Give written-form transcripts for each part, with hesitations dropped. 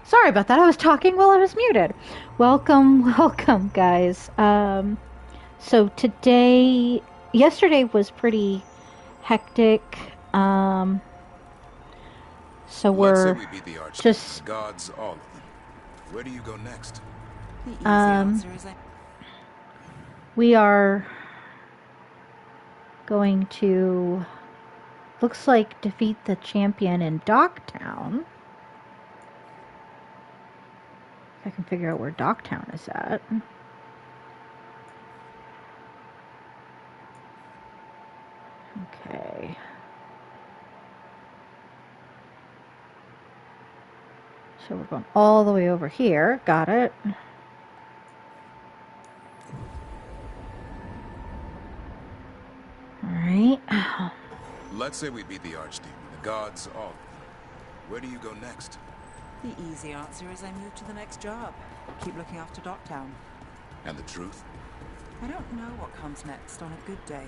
Sorry about that. I was talking while I was muted. Welcome, welcome, guys. So today, yesterday was pretty hectic. So Let's say we're we beat the Archduke. just The gods, all of them. Where do you go next? The easy answer is we are going to, looks like, defeat the champion in Docktown. If I can figure out where Docktown is at. Okay. So we're going all the way over here. Got it. Alright. Let's say we beat the Archduke. The gods, all of them. Where do you go next? the easy answer is I move to the next job. Keep looking after Docktown. And the truth? I don't know what comes next on a good day.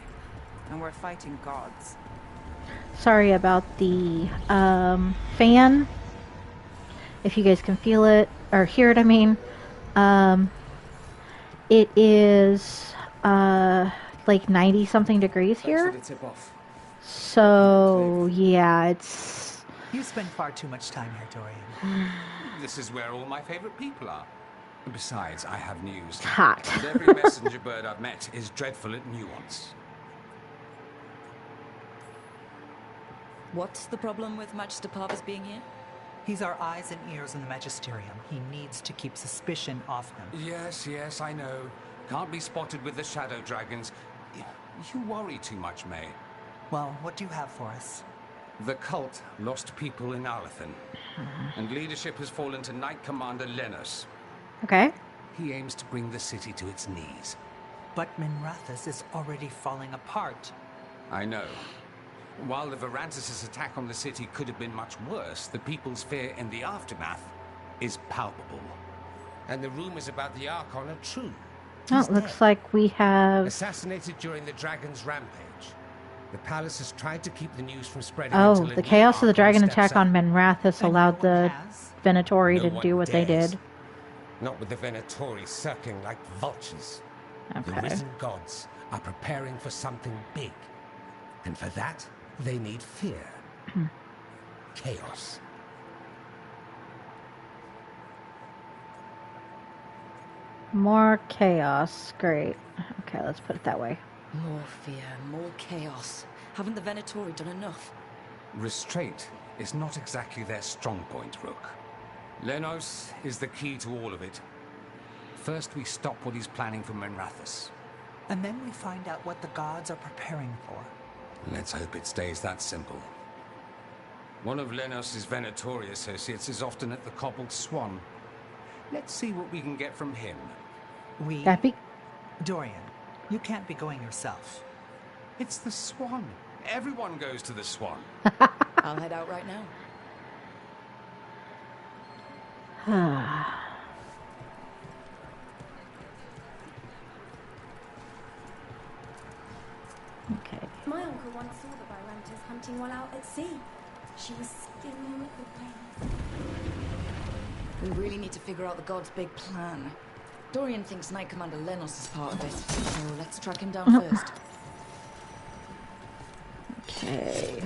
And we're fighting gods. Sorry about the fan. If you guys can feel it, or hear it, I mean. It is like 90 something degrees here. So yeah, it's... You spend far too much time here, Dorian. This is where all my favorite people are. Besides, I have news. It's hot. And every messenger bird I've met is dreadful at nuance. What's the problem with Magister Parvis being here? He's our eyes and ears in the Magisterium. He needs to keep suspicion off him. Yes, I know. Can't be spotted with the shadow dragons. You worry too much, May. Well, what do you have for us? The cult lost people in Alathan, and leadership has fallen to Knight Commander Lenos. Okay. He aims to bring the city to its knees. But Minrathous is already falling apart. I know. While the Varantis' attack on the city could have been much worse, the people's fear in the aftermath is palpable. And the rumors about the Archon are true. Oh, it looks like we have... Assassinated during the Dragon's rampage. The palace has tried to keep the news from spreading Oh, until a the new Chaos of the Archon Dragon steps attack up. on Minrathous And allowed no one the has? Venatori No to one do what they dares. did. Not with the Venatori circling like vultures. The Okay. risen gods are preparing for something big. And for that, they need fear. Chaos. More chaos. Great. Okay, let's put it that way. More fear, more chaos. Haven't the Venatori done enough? Restraint is not exactly their strong point, Rook. Lenos is the key to all of it. First, we stop what he's planning for Minrathous. And then we find out what the gods are preparing for. Let's hope it stays that simple. One of Lenos' Venatori associates is often at the Cobbled Swan. Let's see what we can get from him. We... That'd be... Dorian, you can't be going yourself. It's the Swan. Everyone goes to the Swan. I'll head out right now. Okay. My uncle once saw the Varantis hunting while out at sea. She was skimming with the waves. We really need to figure out the god's big plan. Dorian thinks Knight Commander Lenos is part of it, so let's track him down first. Okay.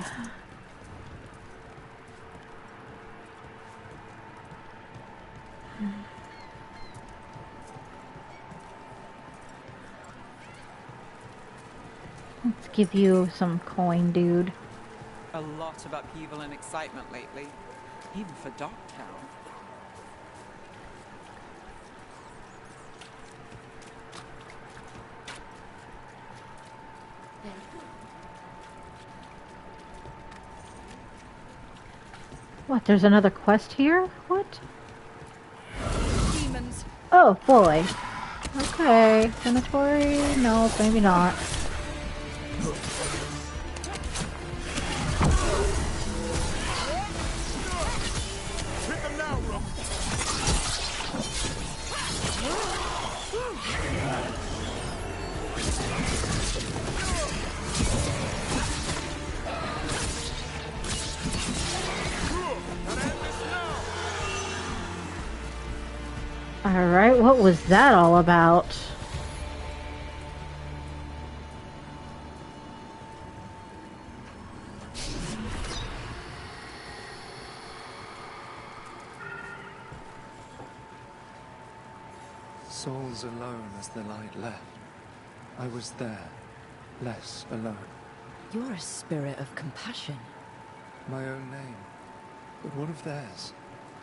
Let's give you some coin, dude. A lot of upheaval and excitement lately, even for Docktown. What, there's another quest here? What? Demons! Oh, boy. Okay. Venatori? No, maybe not. Alright, what was that all about? Souls alone as the light left. I was there, less alone. You're a spirit of compassion. My own name. But what of theirs?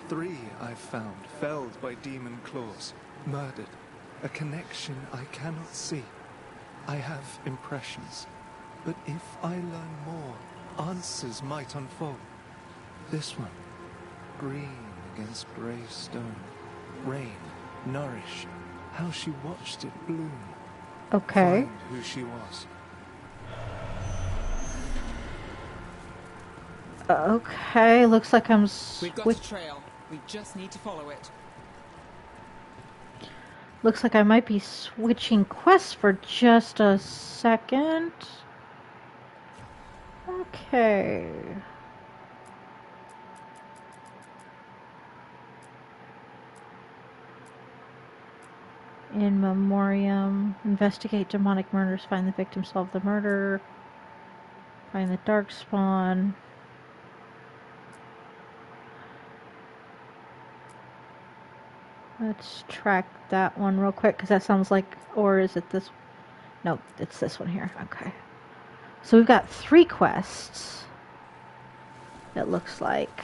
3 I've found, felled by demon claws, murdered. A connection I cannot see. I have impressions. But if I learn more, answers might unfold. This one, green against grey stone. Rain, nourish. How she watched it bloom. Okay. Find who she was. Okay, looks like I'm We've got a trail. We just need to follow it. Looks like I might be switching quests for just a second. Okay. In memoriam, investigate demonic murders, find the victim, solve the murder, find the darkspawn. Let's track that one real quick, because that sounds like, or is it this? No, it's this one here. Okay. So we've got 3 quests, it looks like.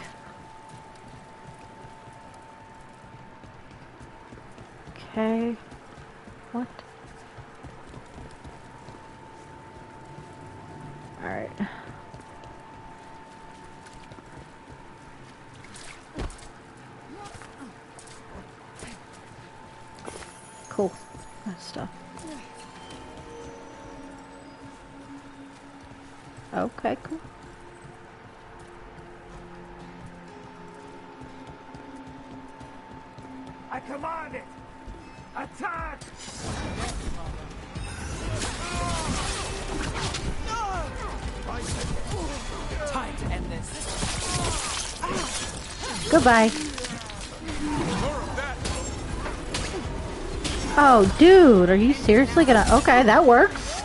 Okay. What? Alright. Cool. That stuff. Okay, cool. I command it! Attack! Time to end this. Goodbye. Oh, dude, are you seriously gonna... Okay, that works.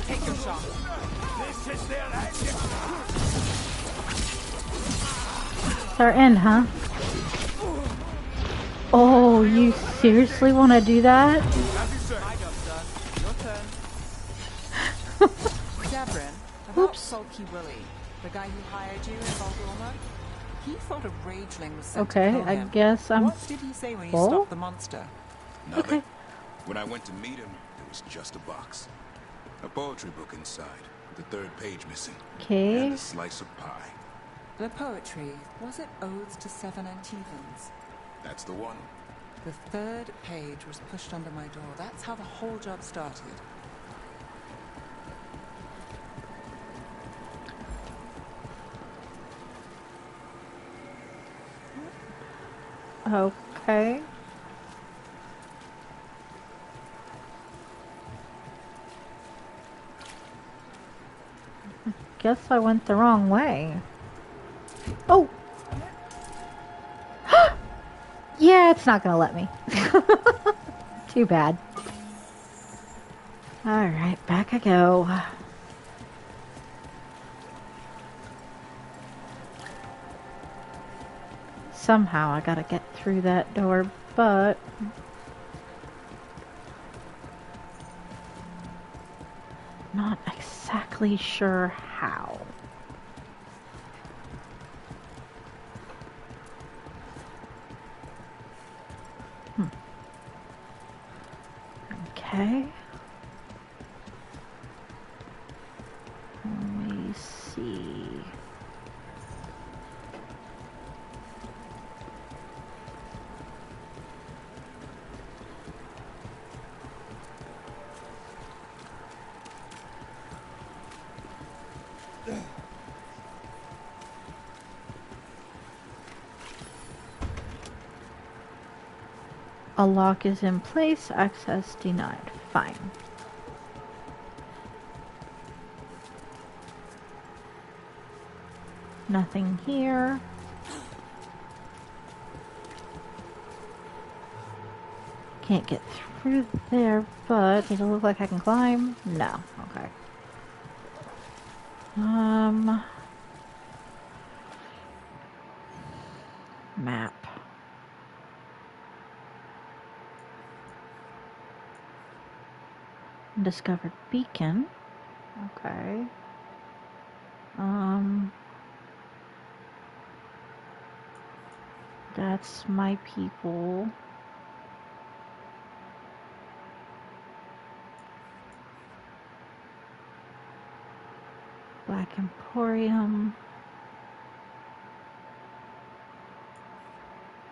Take your shot. This is their exit. It's our end, huh? Oh, you seriously want to do that? My job's done. Your turn. Gavrin, about Sulky Willie, the guy who hired you in Veilguard, he thought a rageling was sent to Okay, kill I him. guess I'm... What did he say when you full? stopped the monster? Nothing. Okay. When I went to meet him, there was just a box. A poetry book inside, with the 3rd page missing. Okay. And a slice of pie. The poetry, was it Odes to 7 Antevans? That's the one. The 3rd page was pushed under my door. That's how the whole job started. Okay. Guess I went the wrong way. Oh! Yeah, it's not gonna let me. Too bad. Alright, back I go. Somehow I gotta get through that door, but... not exactly sure how. Okay. Let me see. A lock is in place, access denied. Fine. Nothing here. Can't get through there, but does it look like I can climb? No. Okay. Map. Undiscovered beacon. Okay. That's my people. Black Emporium.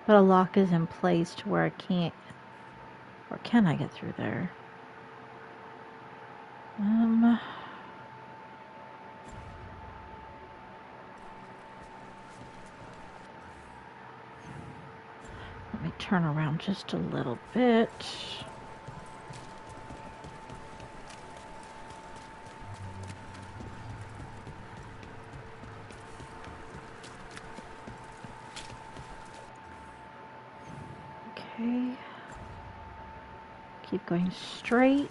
But a lock is in place to where I can't. Or can I get through there? Let me turn around just a little bit. Okay. Keep going straight.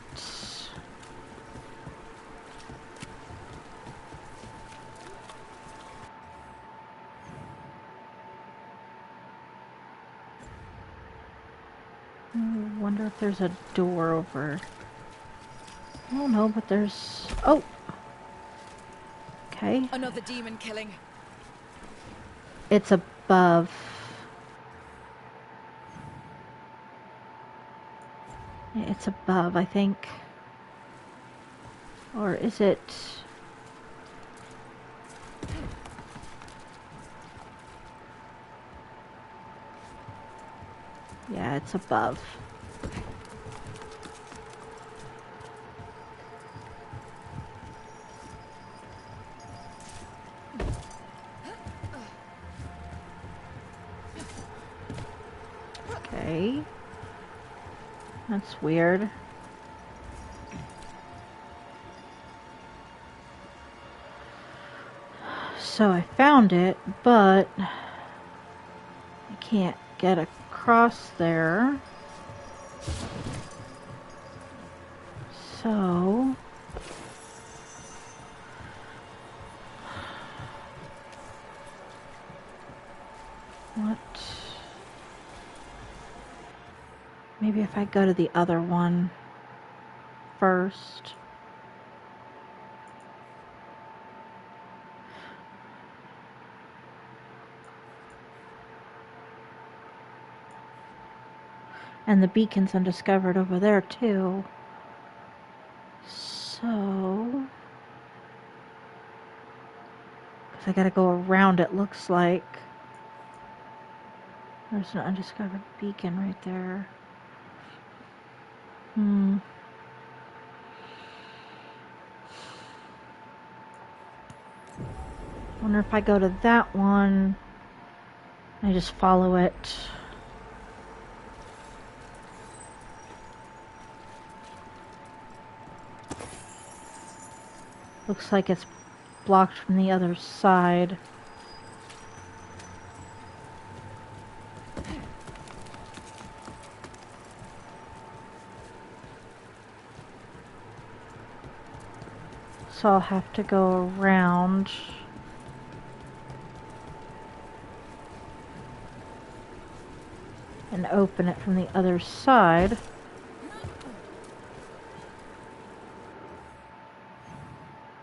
Wonder if there's a door over. I don't know, but there's... Oh! Okay. Another demon killing. It's above. It's above, I think. Or is it... Yeah, it's above. Okay. That's weird. So I found it, but I can't get across there. So what? Maybe if I go to the other one first. And the beacon's undiscovered over there too. So, because I gotta go around it, looks like. There's an undiscovered beacon right there. Wonder if I go to that one, I just follow it. Looks like it's blocked from the other side. So I'll have to go around. And open it from the other side.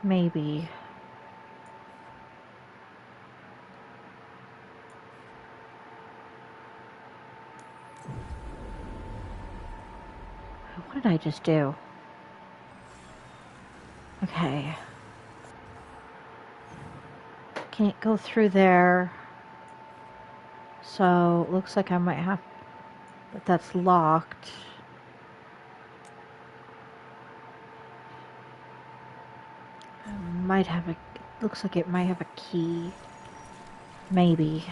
Maybe. What did I just do? Okay. Can't go through there. So, looks like I might have... But that's locked. I might have a... Looks like it might have a key. Maybe.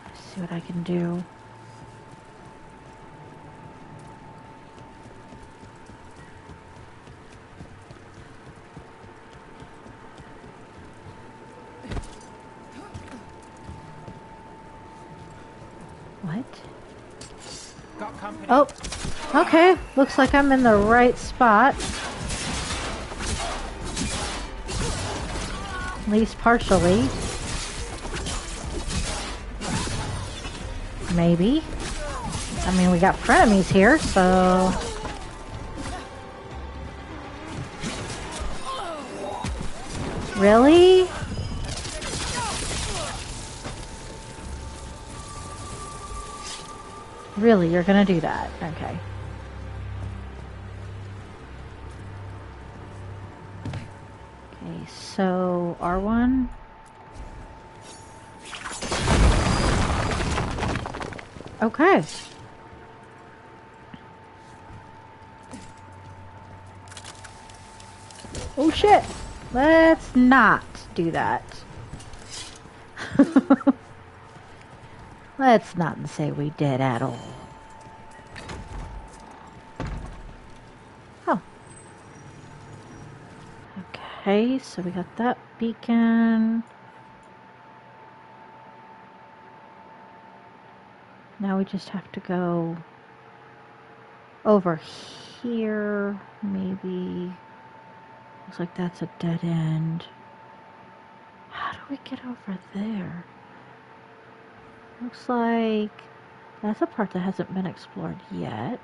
Let's see what I can do. Oh, okay. Looks like I'm in the right spot. At least partially. Maybe. I mean, we got frenemies here, so... Really? Really, you're gonna do that? Okay. Okay, so R1. Okay. Oh shit! Let's not do that. Let's not say we did at all. Oh. Okay, so we got that beacon. Now we just have to go over here, maybe. Looks like that's a dead end. How do we get over there? Looks like that's a part that hasn't been explored yet.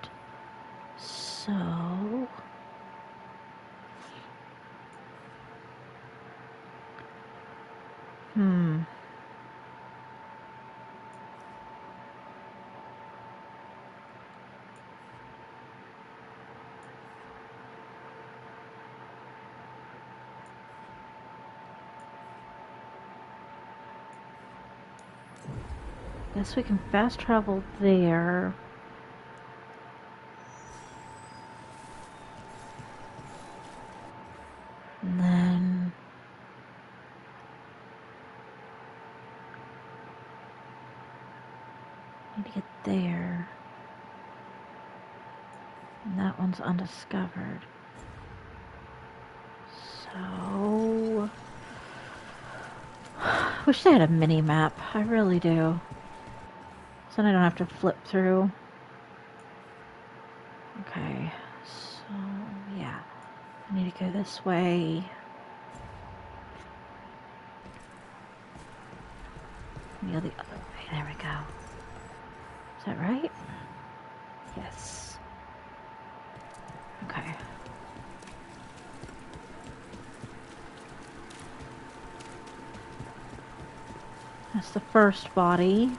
So... Guess we can fast travel there. And then... need to get there. And that one's undiscovered. So... wish they had a mini-map. I really do. So then I don't have to flip through. Okay, so yeah. I need to go this way. And go the other way. There we go. Is that right? Yes. Okay. That's the first body.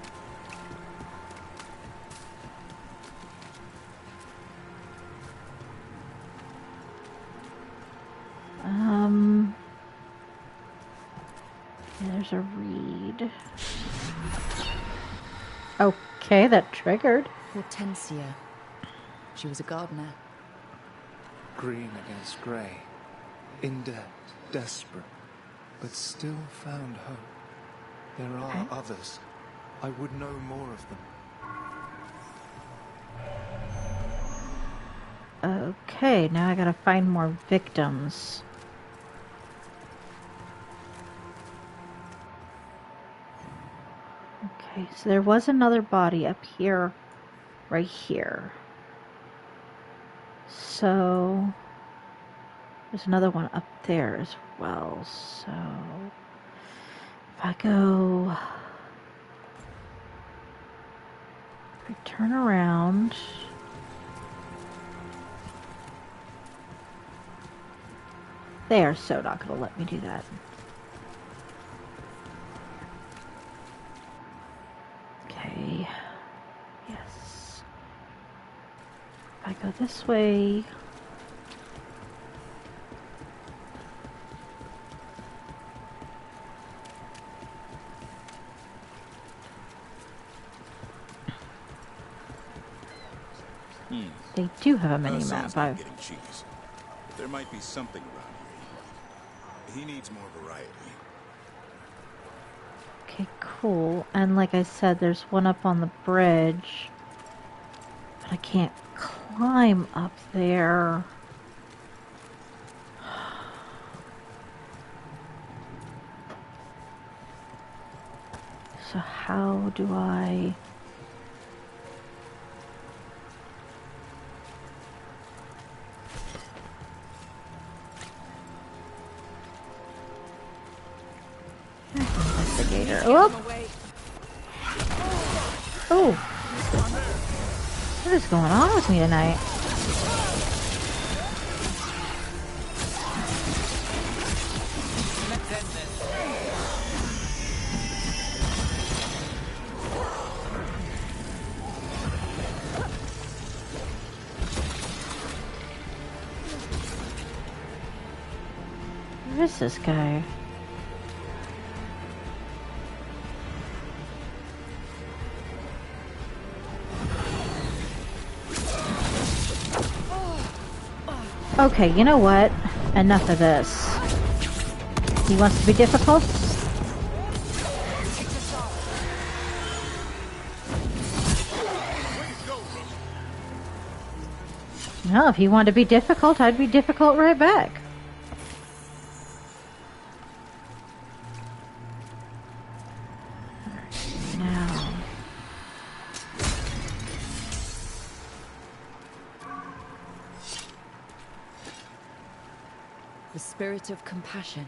There's a reed. Okay, that triggered. Hortensia. She was a gardener. Green against grey. In debt, desperate, but still found hope. There are others. I would know more of them. Okay, now I gotta find more victims. Okay, so there was another body up here, right here. So, there's another one up there as well. So, if I go, if I turn around, they are so not going to let me do that. Okay, yes. If I go this way, they do have a mini-map. Not getting cheese. There might be something around here. He needs more variety. Okay, cool. And like I said, there's one up on the bridge. But I can't climb up there. So how do I... Investigator. Oh! Oh! What is going on with me tonight? Where is this guy? Okay, you know what? Enough of this. He wants to be difficult? No, if he wanted to be difficult, I'd be difficult right back. Now. The spirit of compassion.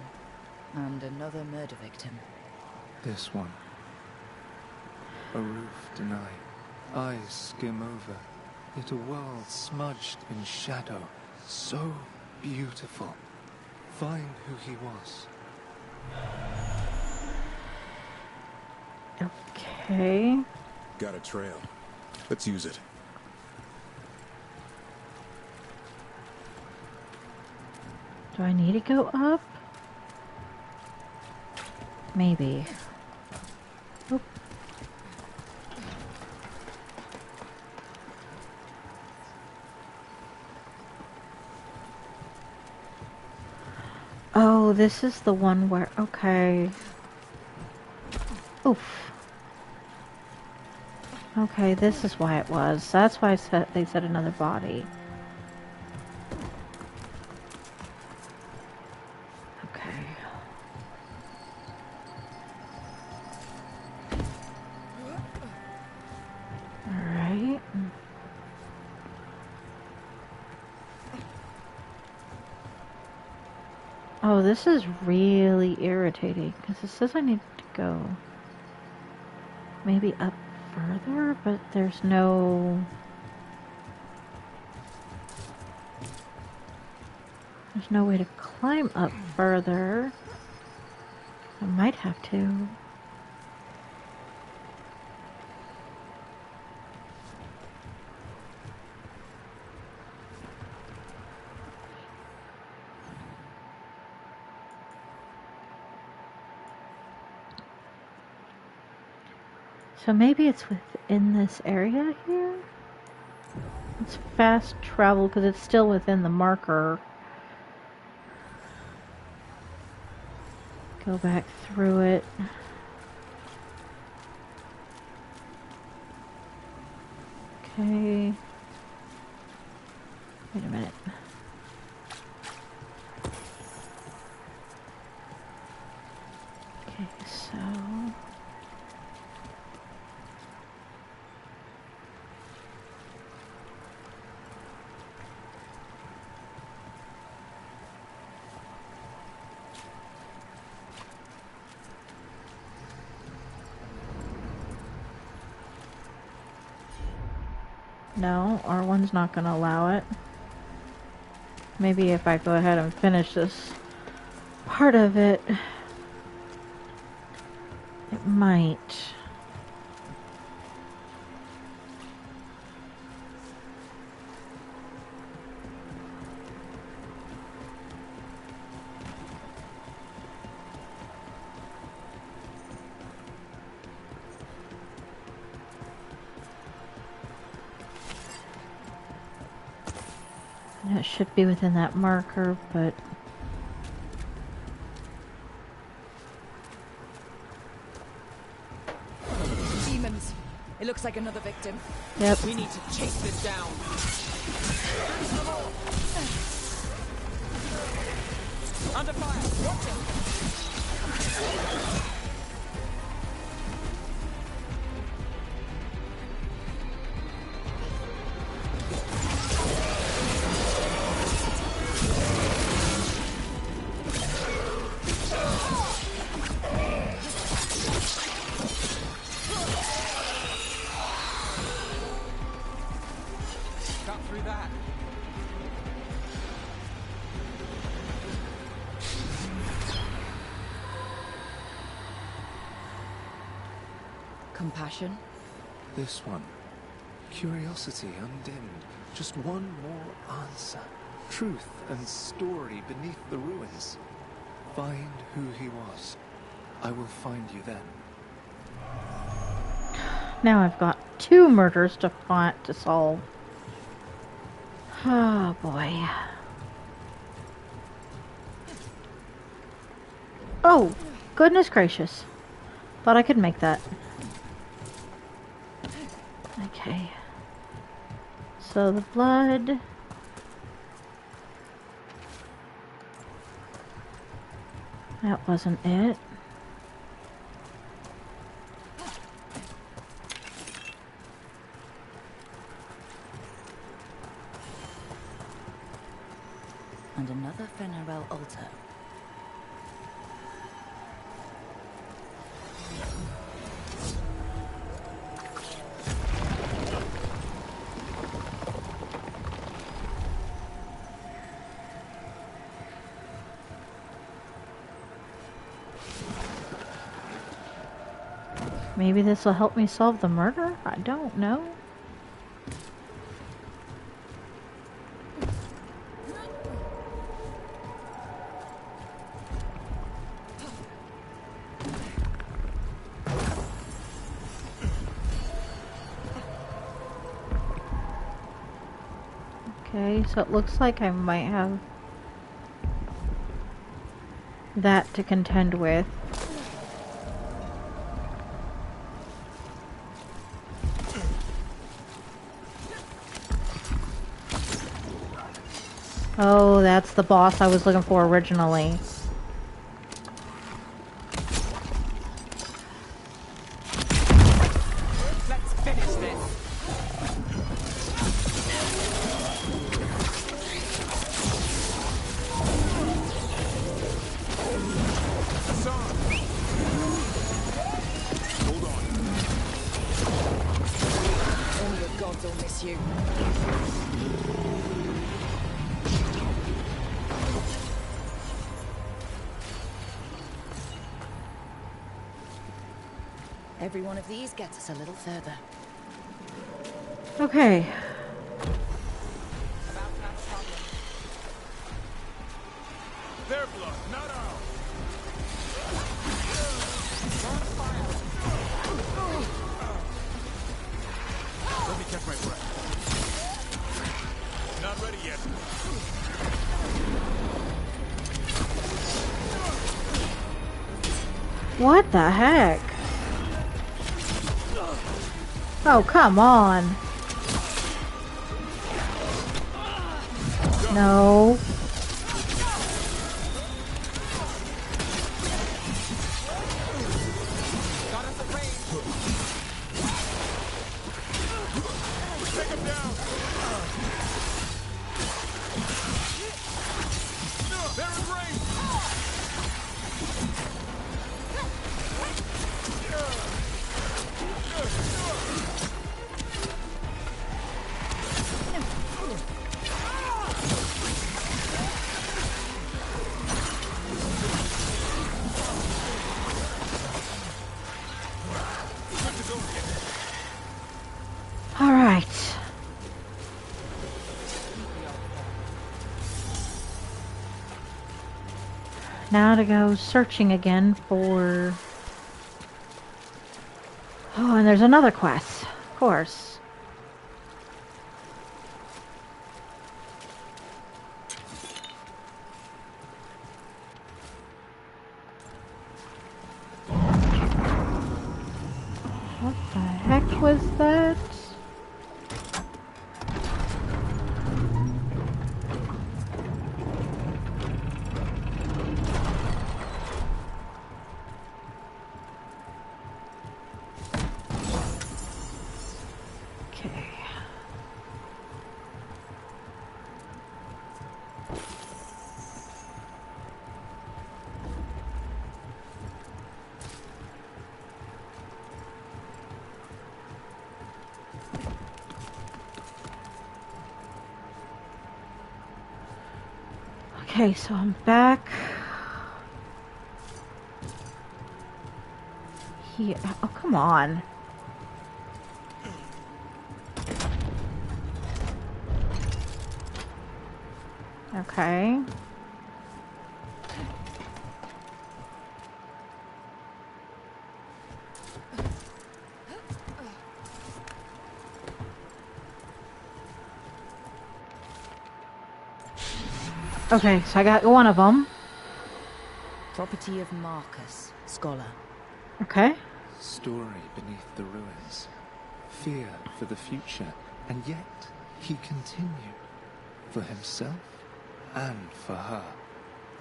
And another murder victim. This one. A roof denied. Eyes skim over. Yet a world smudged in shadow. So beautiful. Find who he was. Okay. Got a trail. Let's use it. Do I need to go up? Maybe. Oop. Oh, this is the one where... Okay. Oof. Okay, this is why it was. That's why they said another body. Okay. Alright. Oh, this is really irritating, because it says I need to go maybe up further, but there's no way to climb up further. I might have to. So maybe it's within this area here? It's fast travel because it's still within the marker. Go back through it. Okay. Wait a minute. Okay, so... No, R1's not going to allow it. Maybe if I go ahead and finish this part of it, it might. It should be within that marker, but... Demons. It looks like another victim. Yep. We need to chase this down. Under fire. Watch it. Compassion? This one. Curiosity undimmed. Just one more answer. Truth and story beneath the ruins. Find who he was. I will find you then. Now I've got 2 murders to solve. Oh boy. Oh, goodness gracious. Thought I could make that. Okay. So the blood. That wasn't it. And another Fenarel altar. Maybe this will help me solve the murder? I don't know. Okay, so it looks like I might have that to contend with. Oh, that's the boss I was looking for originally. Let's finish this. Hold on. Only the gods will miss you. Every one of these gets us a little further. Okay. About to have a problem. Their blood, not ours. Let me catch my breath. Not ready yet. What the heck? Oh, come on. No. Got us at range. Take him down. They're in range. All right. Now to go searching again for... Oh, and there's another quest. Of course. What the heck was that? Okay. Okay, so I'm back here. Oh, come on. Okay. Okay, so I got one of them. Property of Marcus, scholar. Okay. Story beneath the ruins. Fear for the future. And yet, he continued. For himself and for her.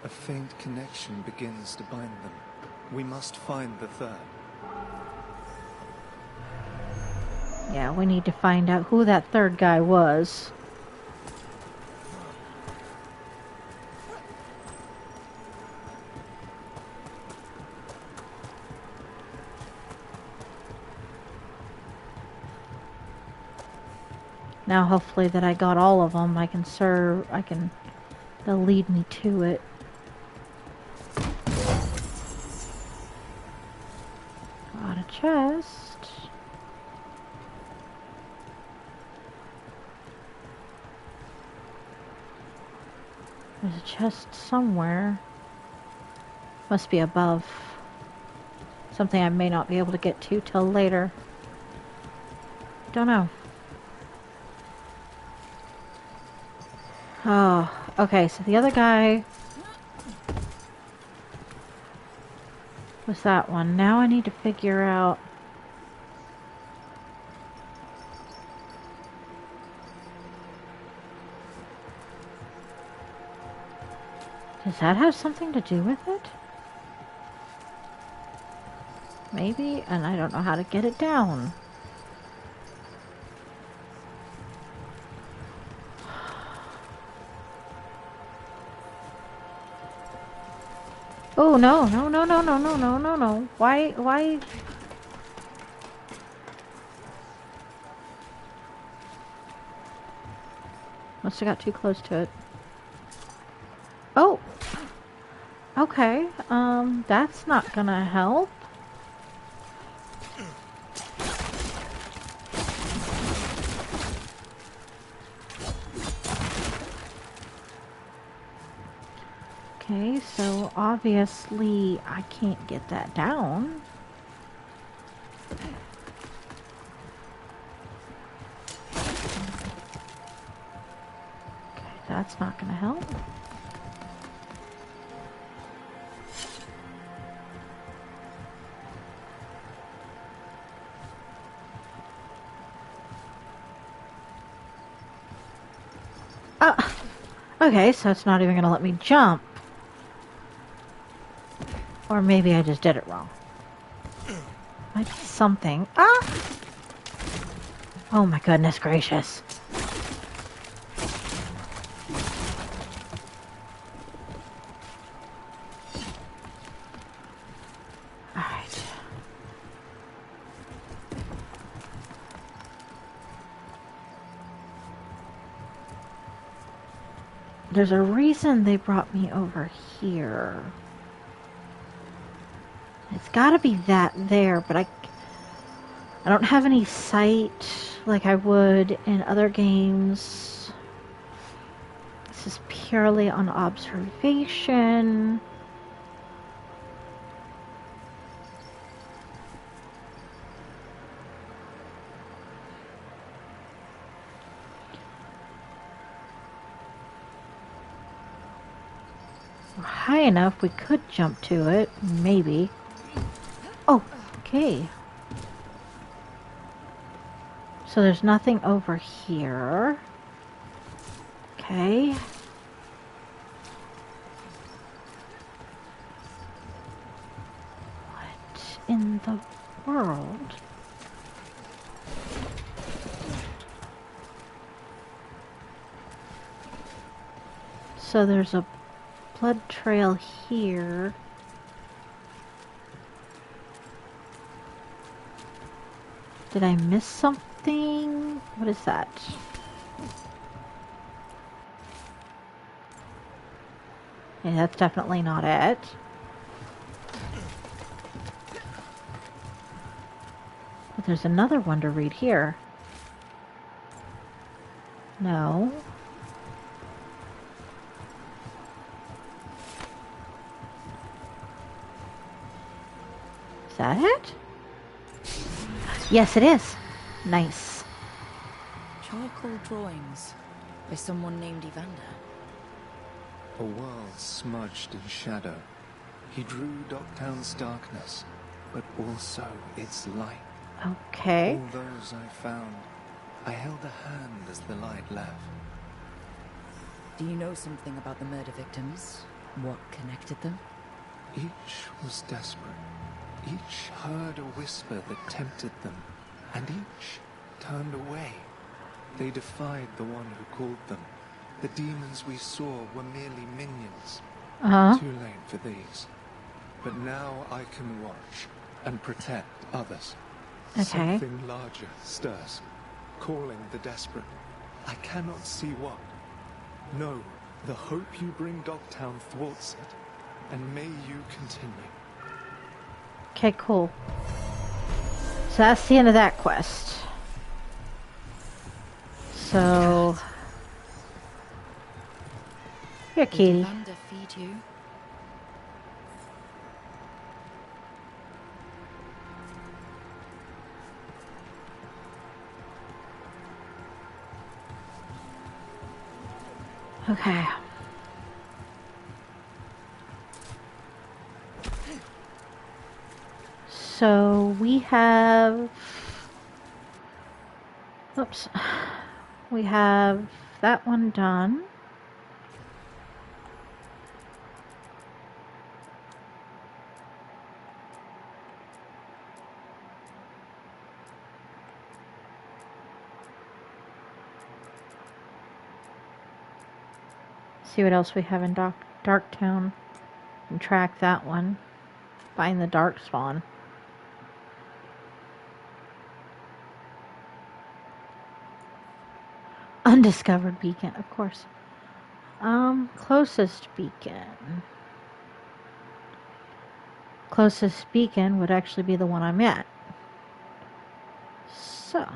A faint connection begins to bind them. We must find the third. Yeah, we need to find out who that third guy was. Now hopefully that I got all of them, they'll lead me to it. Got a chest. There's a chest somewhere. Must be above. Something I may not be able to get to till later. Don't know. Oh, okay, so the other guy was that one. Now I need to figure out... Does that have something to do with it? Maybe, and I don't know how to get it down. Oh, no, no, no, no, no, no, no, no, no. Why? Must have got too close to it. Oh! Okay, that's not gonna help. Okay, so obviously I can't get that down. Okay, that's not gonna help. Okay, so it's not even gonna let me jump. Or maybe I just did it wrong. Might be something. Ah! Oh my goodness gracious. Alright. There's a reason they brought me over here. It's gotta be that there, but I don't have any sight like I would in other games. This is purely on observation. We're high enough we could jump to it, maybe. Oh, okay. So there's nothing over here. Okay. What in the world? So there's a blood trail here. Did I miss something? What is that? Yeah, that's definitely not it. But there's another one to read here. No. Is that it? Yes, it is. Nice. Charcoal drawings by someone named Evander. A world smudged in shadow. He drew Docktown's darkness, but also its light. Okay. All those I found, I held a hand as the light left. Do you know something about the murder victims? What connected them? Each was desperate. Each heard a whisper that tempted them, and each turned away. They defied the one who called them. The demons we saw were merely minions. Too late for these. But now I can watch and protect others. Okay. Something larger stirs, calling the desperate. I cannot see what. No, the hope you bring Dogtown thwarts it, and may you continue. Okay, cool. So that's the end of that quest. So... Here, kitty. Did Evander feed you? Okay. So we have... Oops. We have that one done. See what else we have in Darktown. And track that one. Find the dark spawn. Undiscovered beacon, of course. Closest beacon. Closest beacon would actually be the one I'm at. So.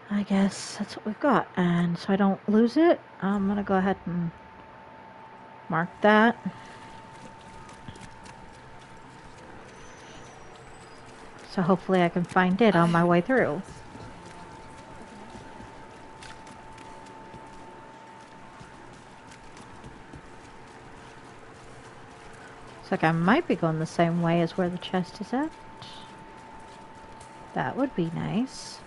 I guess that's what we've got. And so I don't lose it, I'm going to go ahead and mark that. So hopefully I can find it on my way through. Looks like I might be going the same way as where the chest is at. That would be nice.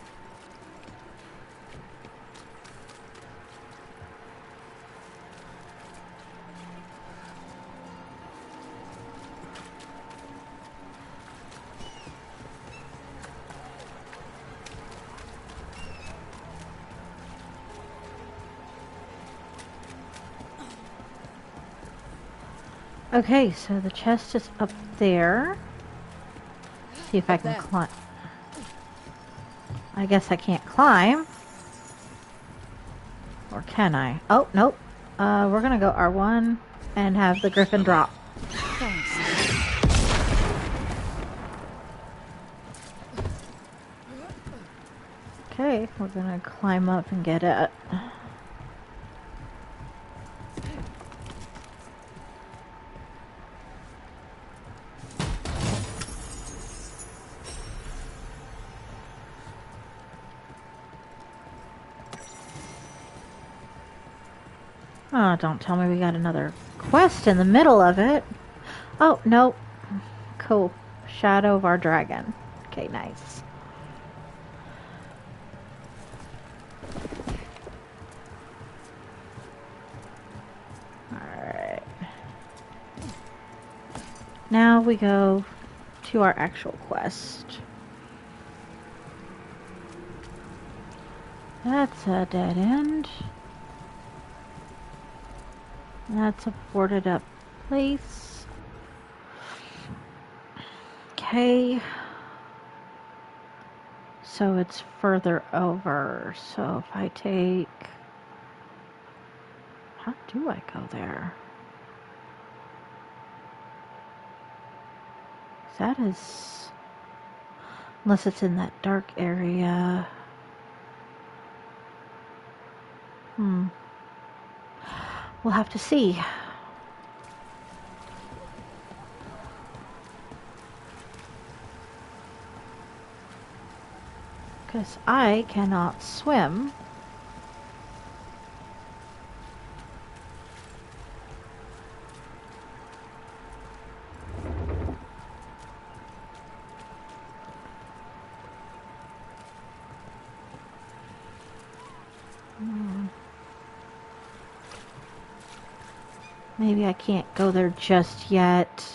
Okay, so the chest is up there. See if I can climb. I guess I can't climb. Or can I? Oh, nope. We're gonna go R1 and have the griffin drop. Okay, we're gonna climb up and get it. Oh, don't tell me we got another quest in the middle of it. Oh, nope. Cool. Shadow of our dragon. Okay, nice. Alright. Now we go to our actual quest. That's a dead end. That's a boarded up place. Okay. So it's further over. So if I take... How do I go there? That is... Unless it's in that dark area. We'll have to see. Because I cannot swim. Maybe I can't go there just yet.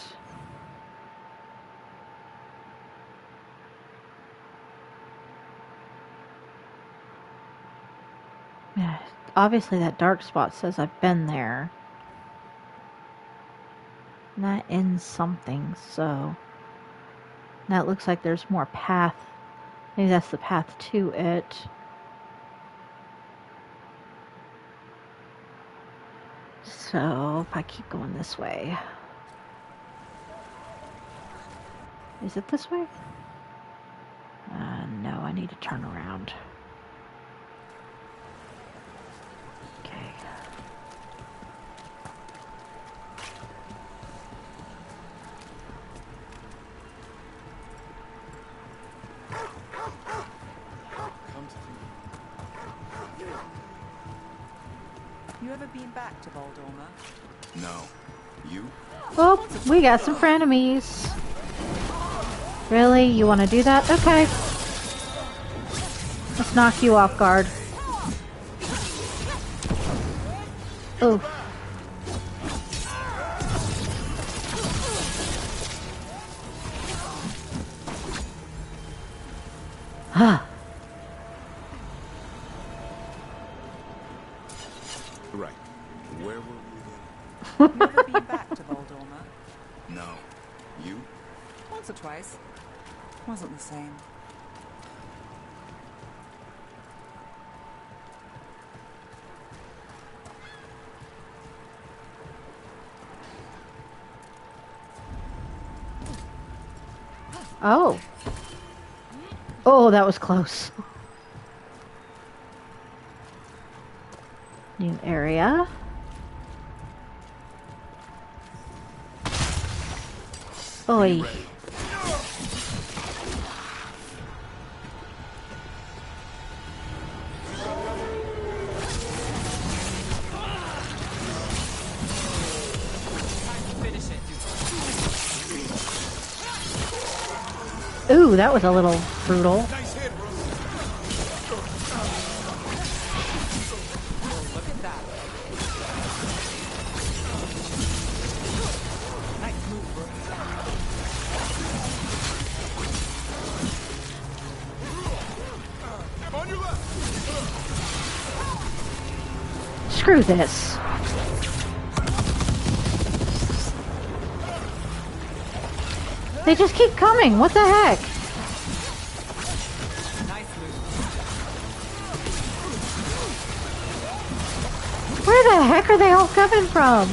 Yeah, obviously that dark spot says I've been there. And that ends something, so... That looks like there's more path. Maybe that's the path to it. So, if I keep going this way... Is it this way? No, I need to turn around. Okay. You ever been back to Voldorma? No. You? Oh, we got some frenemies. Really? You want to do that? Okay. Let's knock you off guard. Oh. Ah. Right. Where were we then? You ever been back to Voldorma? No. You? Once or twice. Wasn't the same. Oh. Oh, that was close. New area. Oi. Ooh, that was a little brutal. Screw this. They just keep coming. What the heck? Where the heck are they all coming from?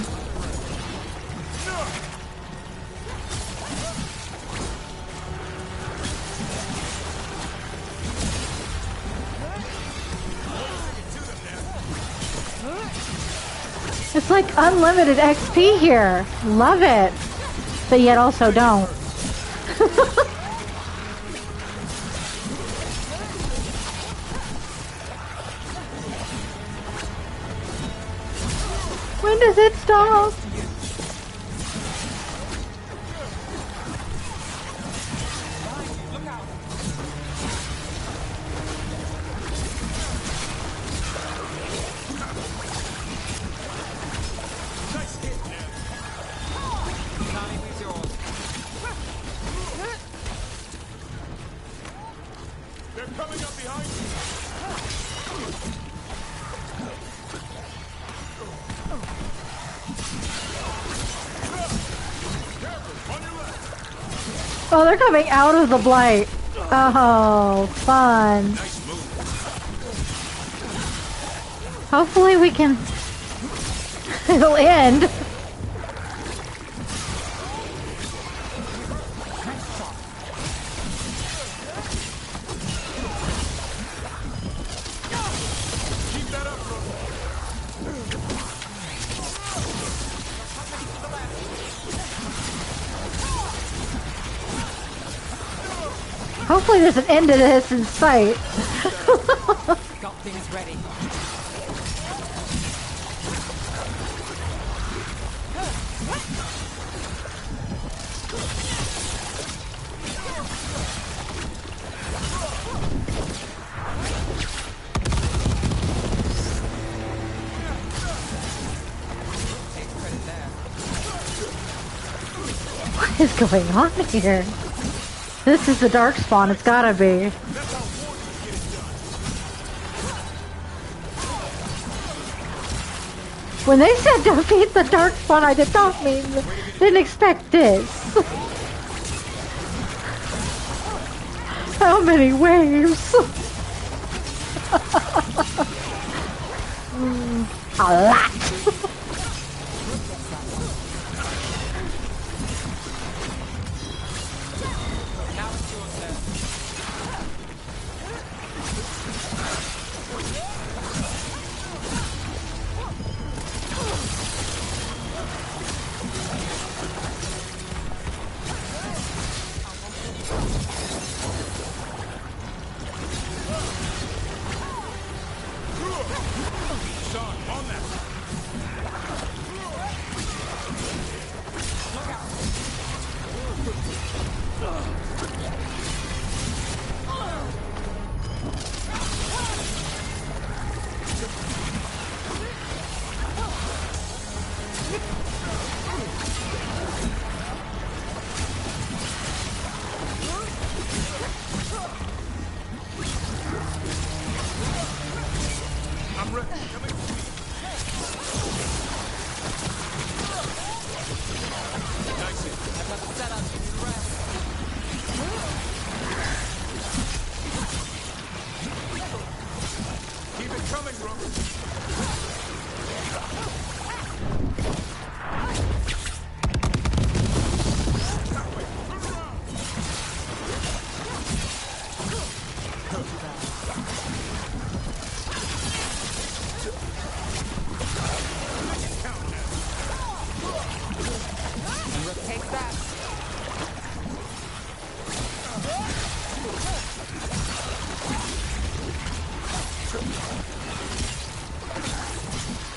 It's like unlimited XP here. Love it. But yet also don't. When does it stop? Oh, they're coming out of the blight. Oh, fun. Hopefully we can... It'll end. Hopefully there's an end to this in sight. Got things ready. What is going on here? This is the dark spawn, it's gotta be. When they said defeat the dark spawn, I did not mean, didn't expect this. How many waves? A lot.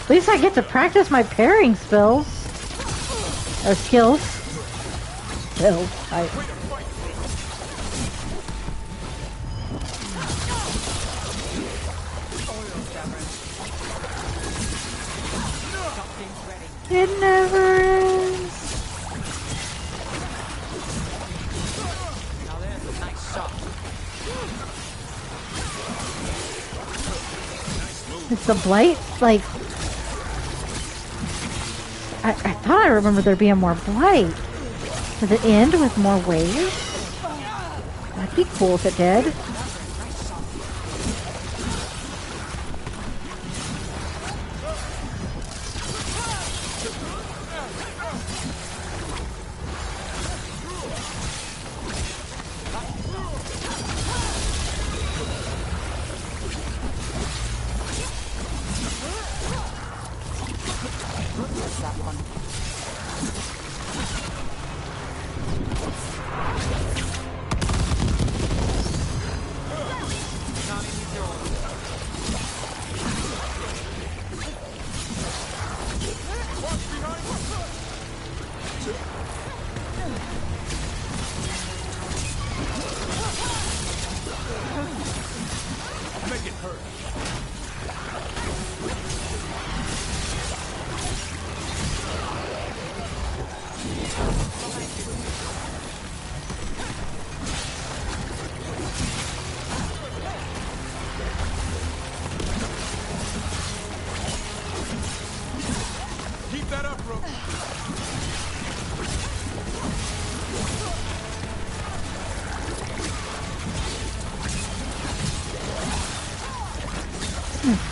At least I get to practice my parrying spells. Or skills. Skills. It never ends. Now there's a nice shot. It's the blight, like... I thought I remembered there being more blight. Does it end with more waves? That'd be cool if it did.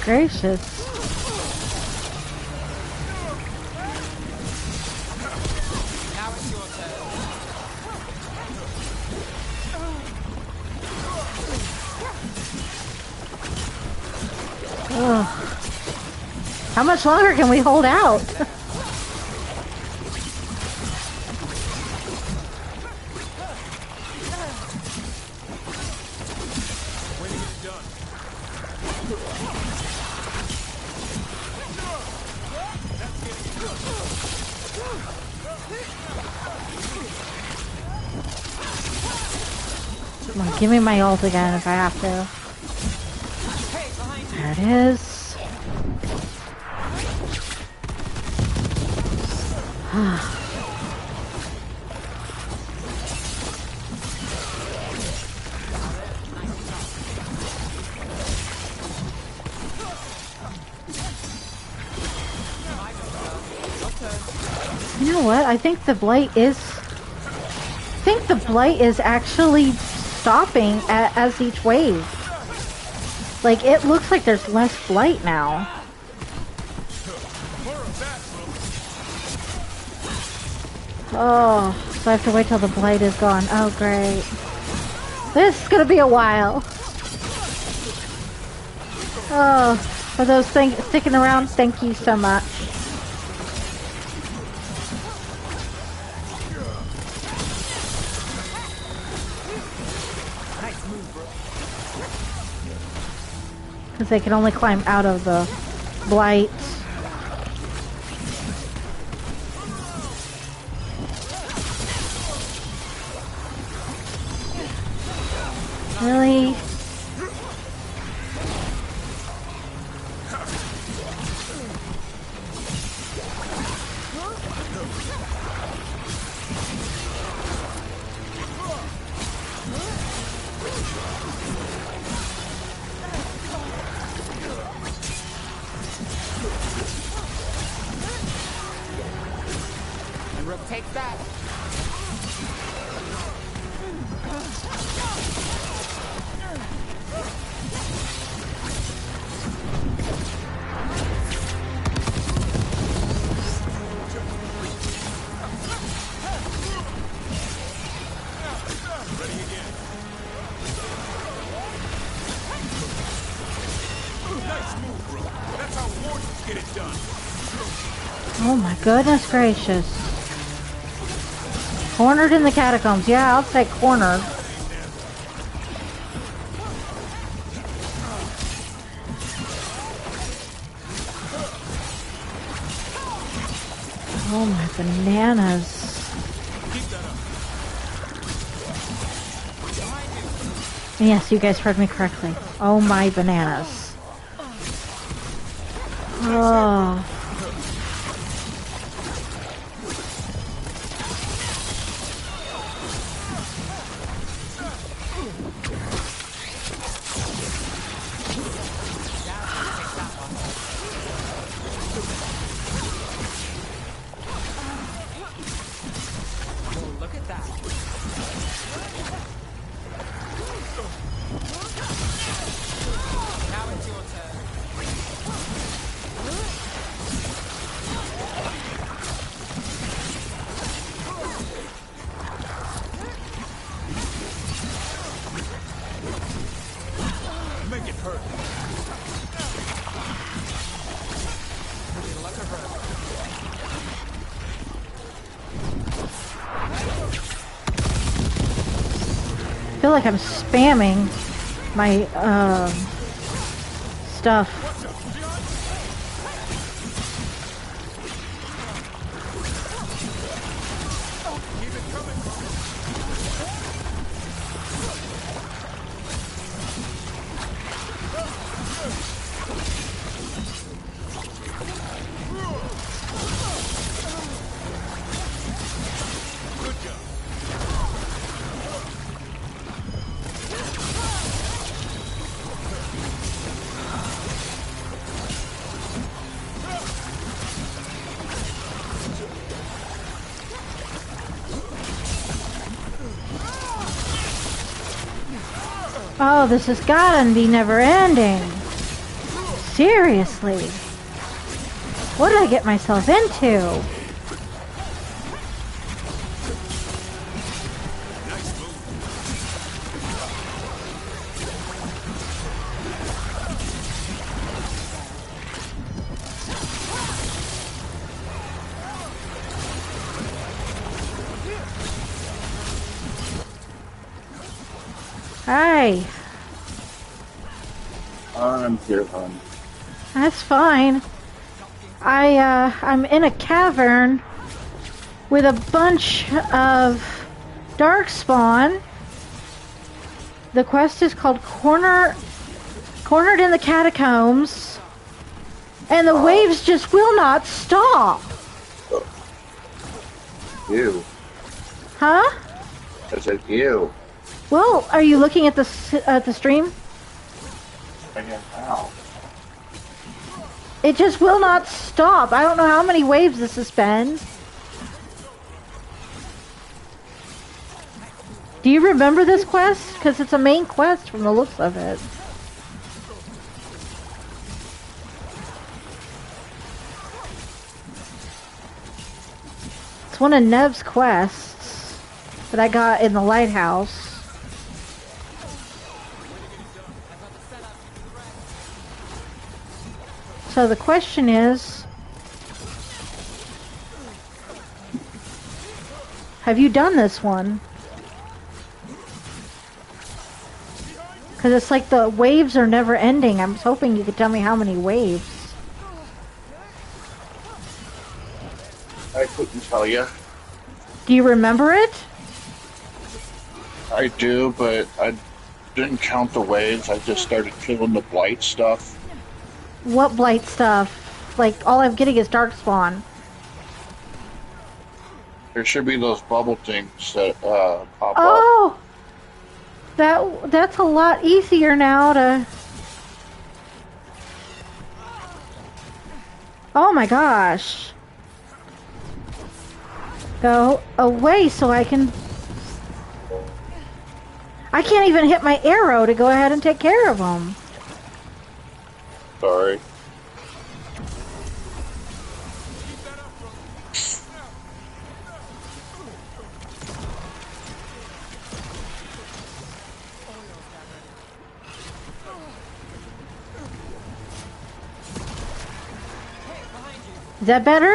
Gracious. Now it's your turn. Ugh. How much longer can we hold out? Come on, give me my ult again if I have to. There it is. You know what? I think the blight is actually stopping as each wave. Like, it looks like there's less blight now. Oh, so I have to wait till the blight is gone. Oh, great. This is gonna be a while. Oh, for those sticking around, thank you so much. Because they can only climb out of the blight. Really? Take that. Ready again. Nice move, bro. That's how wardens get it done. Oh my goodness gracious. Cornered in the catacombs. Yeah, I'll say cornered. Oh my bananas. Yes, you guys heard me correctly. Oh my bananas. Oh. I feel like I'm spamming my stuff. Oh, this has gotta be never ending. Seriously. What did I get myself into? Hi. I'm here, hon. That's fine. I'm in a cavern with a bunch of darkspawn. The quest is called Cornered in the Catacombs, and the waves just will not stop. Ew. Huh? I said ew. Well, are you looking at the stream? I am now. It just will not stop. I don't know how many waves this has been. Do you remember this quest? Because it's a main quest from the looks of it. It's one of Nev's quests that I got in the lighthouse. So the question is, have you done this one? Because it's like the waves are never ending. I was hoping you could tell me how many waves. I couldn't tell you. Do you remember it? I do, but I didn't count the waves. I just started killing the blight stuff. What blight stuff? Like, all I'm getting is darkspawn. There should be those bubble things that pop up. Oh! That's a lot easier now to... Oh my gosh. Go away so I can... I can't even hit my arrow to go ahead and take care of them. Sorry. Is that better?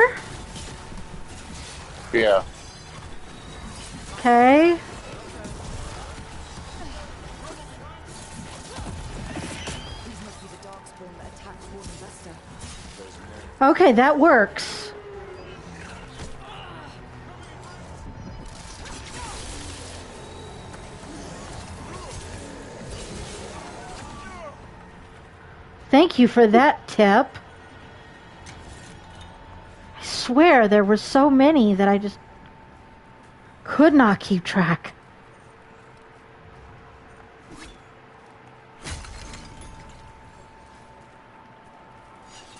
Yeah. Okay. Okay, that works. Thank you for that tip. I swear there were so many that I just could not keep track.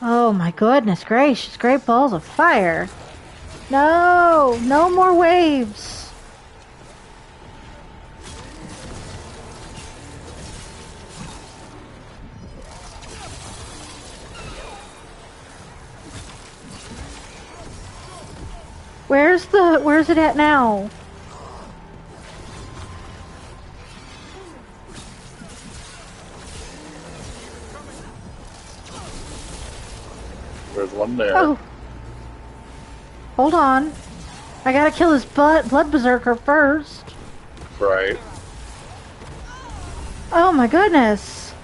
Oh my goodness gracious, great balls of fire. No, no more waves. Where's it at now? There's one there. Oh. Hold on. I gotta kill this blood berserker first. Right. Oh my goodness.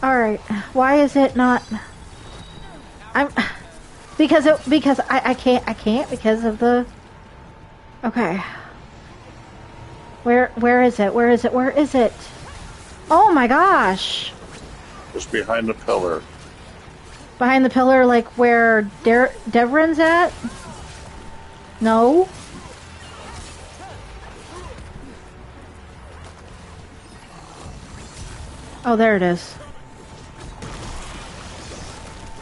Alright. Why is it not... Because I can't because of the... Okay. Where is it? Oh my gosh. Just behind the pillar. Behind the pillar, like where Devrin's at? No? Oh, there it is.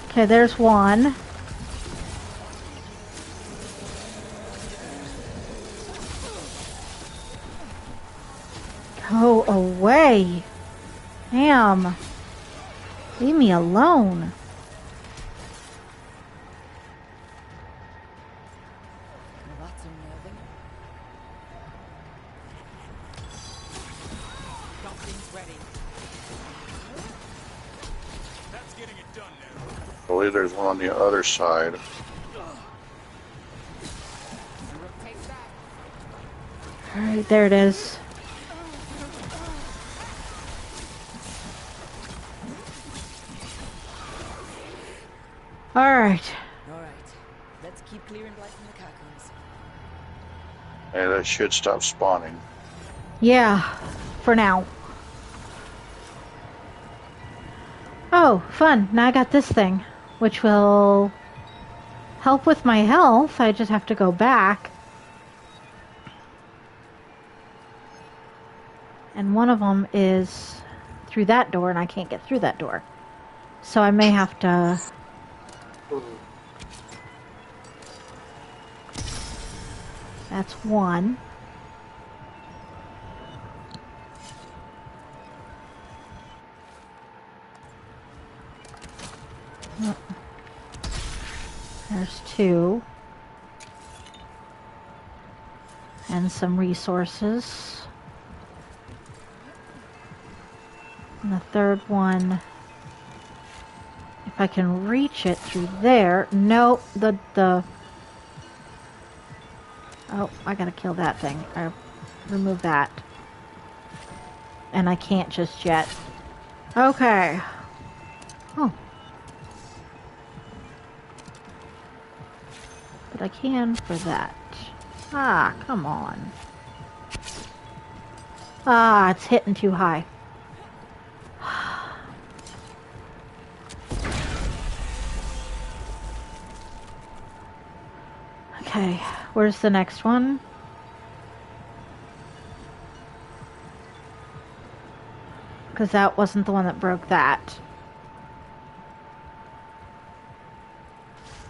Okay, there's one. Go away. Damn. Leave me alone. I believe there's one on the other side. Alright, there it is. Alright. Alright. Let's keep clearing blight from the raccoons. Yeah, that should stop spawning. Yeah, for now. Oh, fun. Now I got this thing, which will help with my health. I just have to go back. And one of them is through that door, and I can't get through that door. So I may have to... That's one. There's two. And some resources. And the third one, if I can reach it through there. Nope, the oh, I gotta kill that thing. I remove that. And I can't just yet. Okay. Oh. But I can for that. Ah, come on. Ah, it's hitting too high. Okay, where's the next one? Because that wasn't the one that broke that.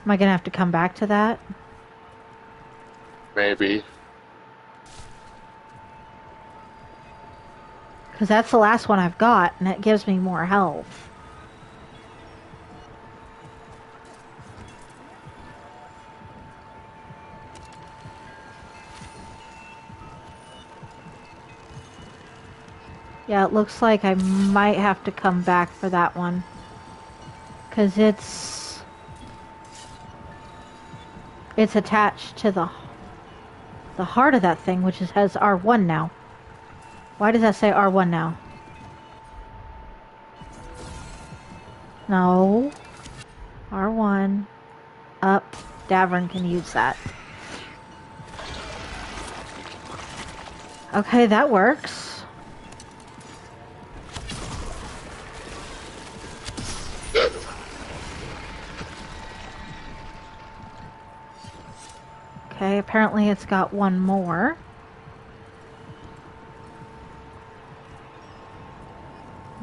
Am I gonna have to come back to that? Maybe. Because that's the last one I've got, and it gives me more health. Yeah, it looks like I might have to come back for that one. Because it's attached to the heart of that thing, which has R1 now. Why does that say R1 now? No. R1. Up. Davern can use that. Okay, that works. Okay, apparently it's got one more.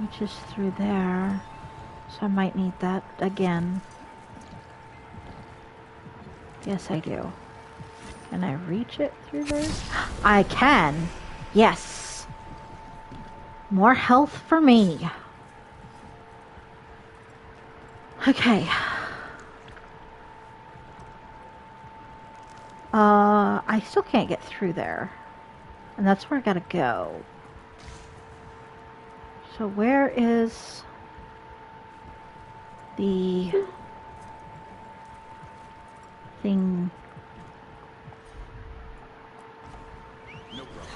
Which is through there. So I might need that again. Yes, I do. Can I reach it through there? I can! Yes! More health for me. Okay. I still can't get through there. And that's where I gotta go. So where is the thing? No problem.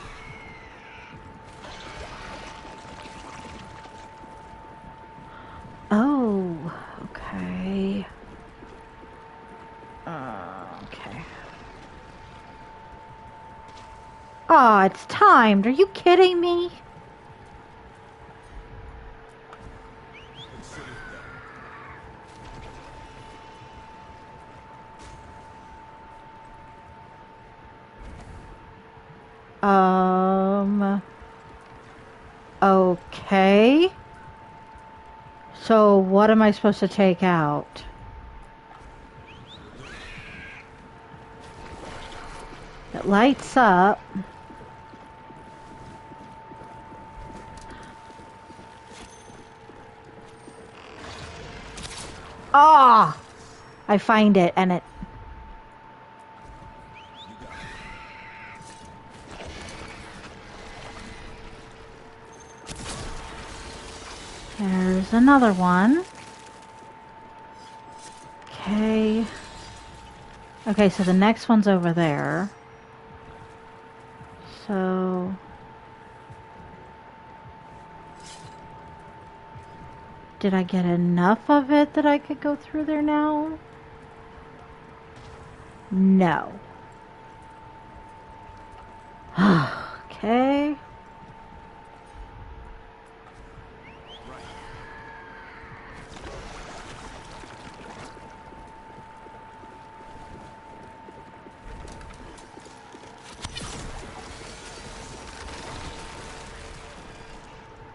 Oh, okay. Okay. Oh, it's timed. Are you kidding me? Okay. So what am I supposed to take out? It lights up. Ah! I find it and it... There's another one. Okay. Okay, so the next one's over there. So... Did I get enough of it that I could go through there now? No. Okay.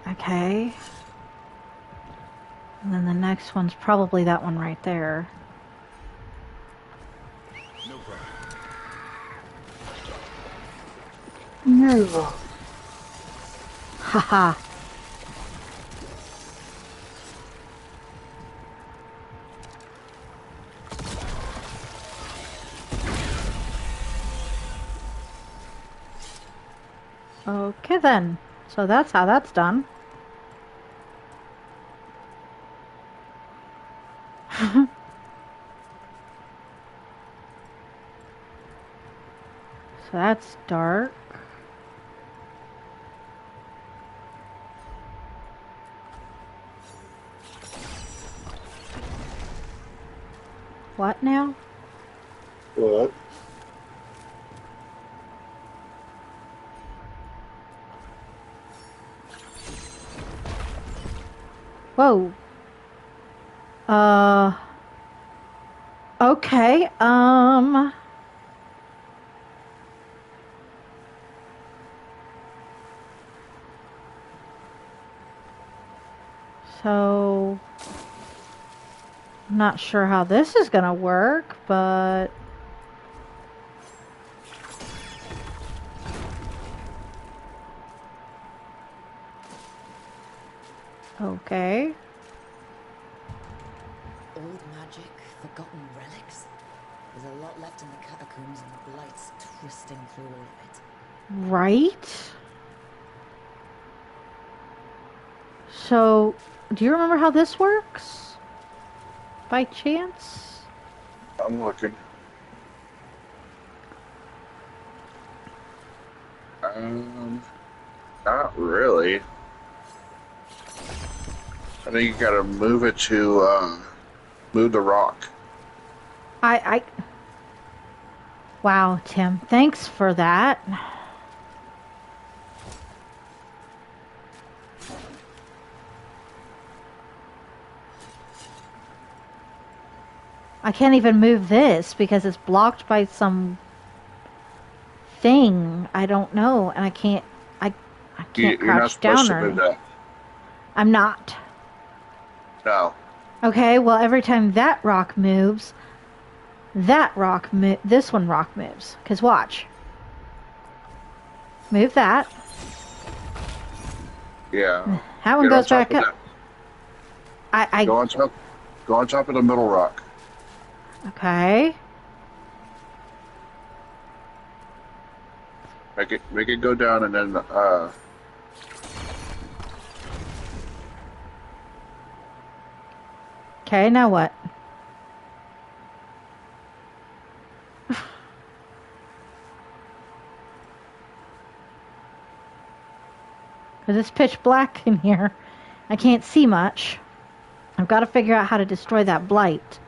Okay. And then the next one's probably that one right there. No problem. No. Haha. Okay then. So that's how that's done. So that's dark. What now? What? Whoa. Okay, so I'm not sure how this is gonna work, but okay. Old magic, forgotten relics. There's a lot left in the catacombs and the blight's twisting through all of it. Right? So, do you remember how this works? By chance? I'm looking. Not really. I think you gotta move it to, move the rock. Wow, Tim, thanks for that. I can't even move this because it's blocked by some thing. I don't know, and I can't You're not crouch supposed down to or move anything. that. I'm not. No. Okay, well, every time that rock moves, this one rock moves. Because watch. Move that. Yeah. That one Get on goes back top of up. I Go on top. Go on top of the middle rock. Okay. Make it go down, and then Okay, now what? Because it's pitch black in here. I can't see much. I've got to figure out how to destroy that blight.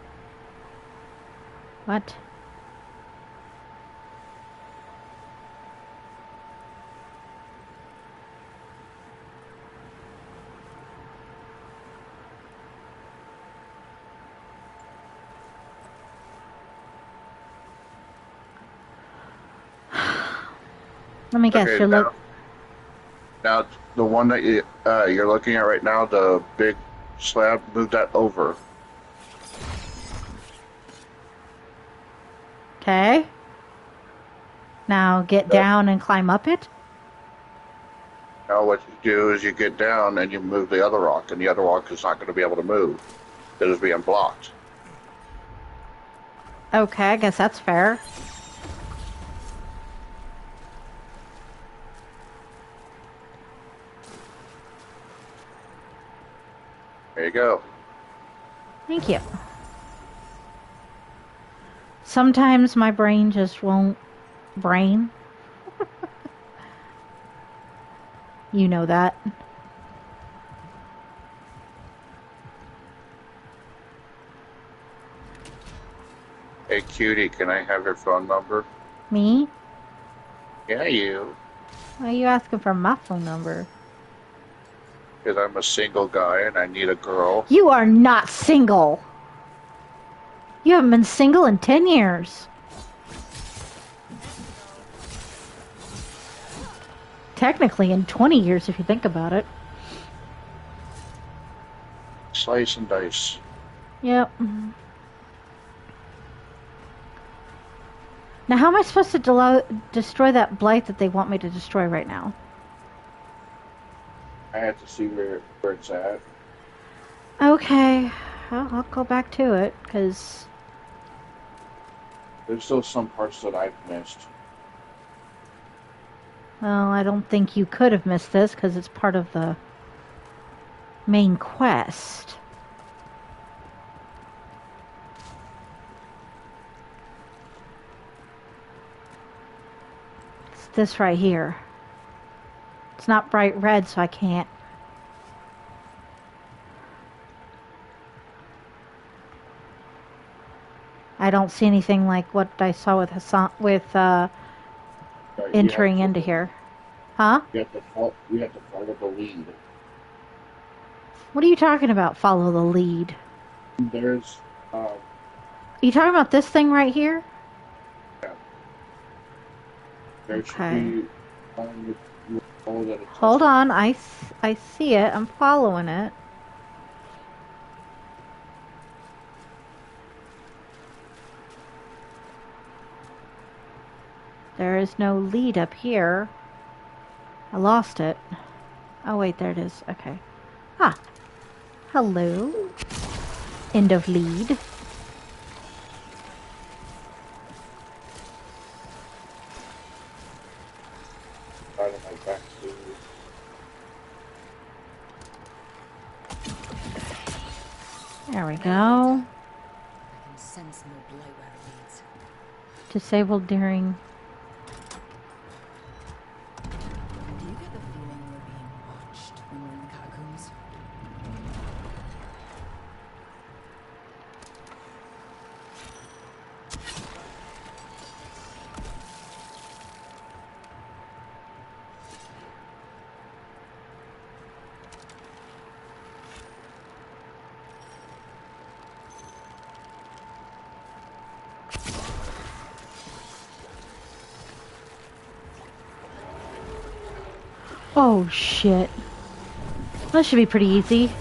What? Let me guess. okay, You're now the one that you're looking at right now, the big slab, move that over. Okay. Now get down and climb up it. Now what you do is you get down and you move the other rock, and the other rock is not going to be able to move because it's being blocked. Okay, I guess that's fair. There you go. Thank you. Sometimes my brain just won't brain. You know that. Hey, cutie, can I have your phone number? Me? Yeah, you. Why are you asking for my phone number? Because I'm a single guy and I need a girl. You are not single. You haven't been single in 10 years. Technically in 20 years if you think about it. Slice and dice. Yep. Now how am I supposed to destroy that blight that they want me to destroy right now? I have to see where it's at. Okay. Well, I'll go back to it, because... There's still some parts that I've missed. Well, I don't think you could have missed this, because it's part of the main quest. It's this right here. It's not bright red, so I can't. I don't see anything like what I saw with Hassan, entering into here. Huh? You have to follow the lead. What are you talking about, follow the lead? There's, Are you talking about this thing right here? Yeah. There Okay. should be that Hold on, I see it. I'm following it. There is no lead up here. I lost it. Oh wait, there it is. Okay. Ah. Hello. End of lead. Right on my back too. There we go. I can sense no blight where it leads. Disabled during... Do you get the feeling we're being watched when we're in the catacombs? Oh shit. That should be pretty easy.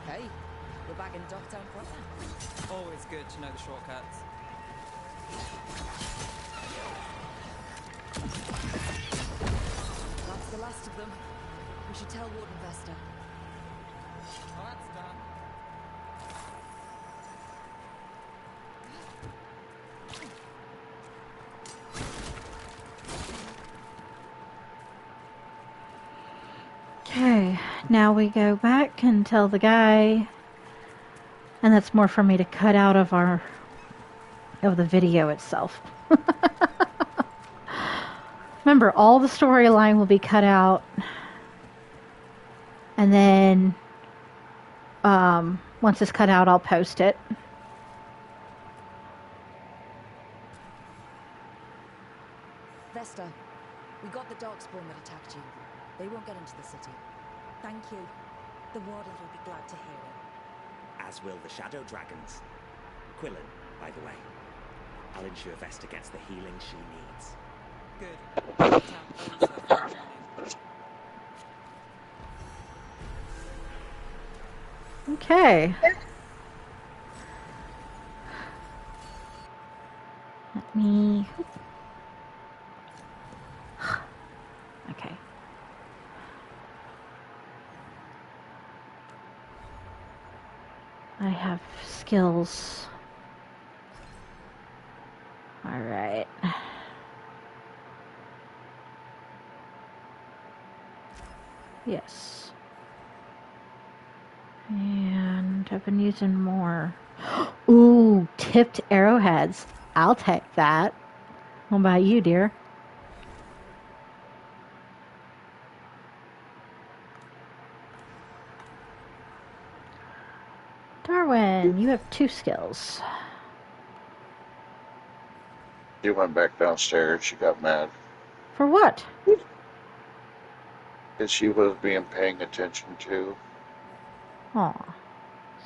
Hey, we're back in Docktown proper. Always good to know the shortcuts. That's the last of them. We should tell Warden Vesta. Well, that's done. Okay, now we go back and tell the guy, and that's more for me to cut out of the video itself. Remember, all the storyline will be cut out, and then once it's cut out, I'll post it. Vesta, we got the darkspawn that attacked you. They won't get into the city. Thank you. The Wardens will be glad to hear it. As will the Shadow Dragons. Quillen, by the way. I'll ensure Vesta gets the healing she needs. Good. Okay. Let me... Okay. I have skills. Alright. Yes. And I've been using more. Ooh, tipped arrowheads. I'll take that. What about you, dear? Darwin, you have 2 skills. She went back downstairs. She got mad. For what? Because she was being paying attention to. Aw.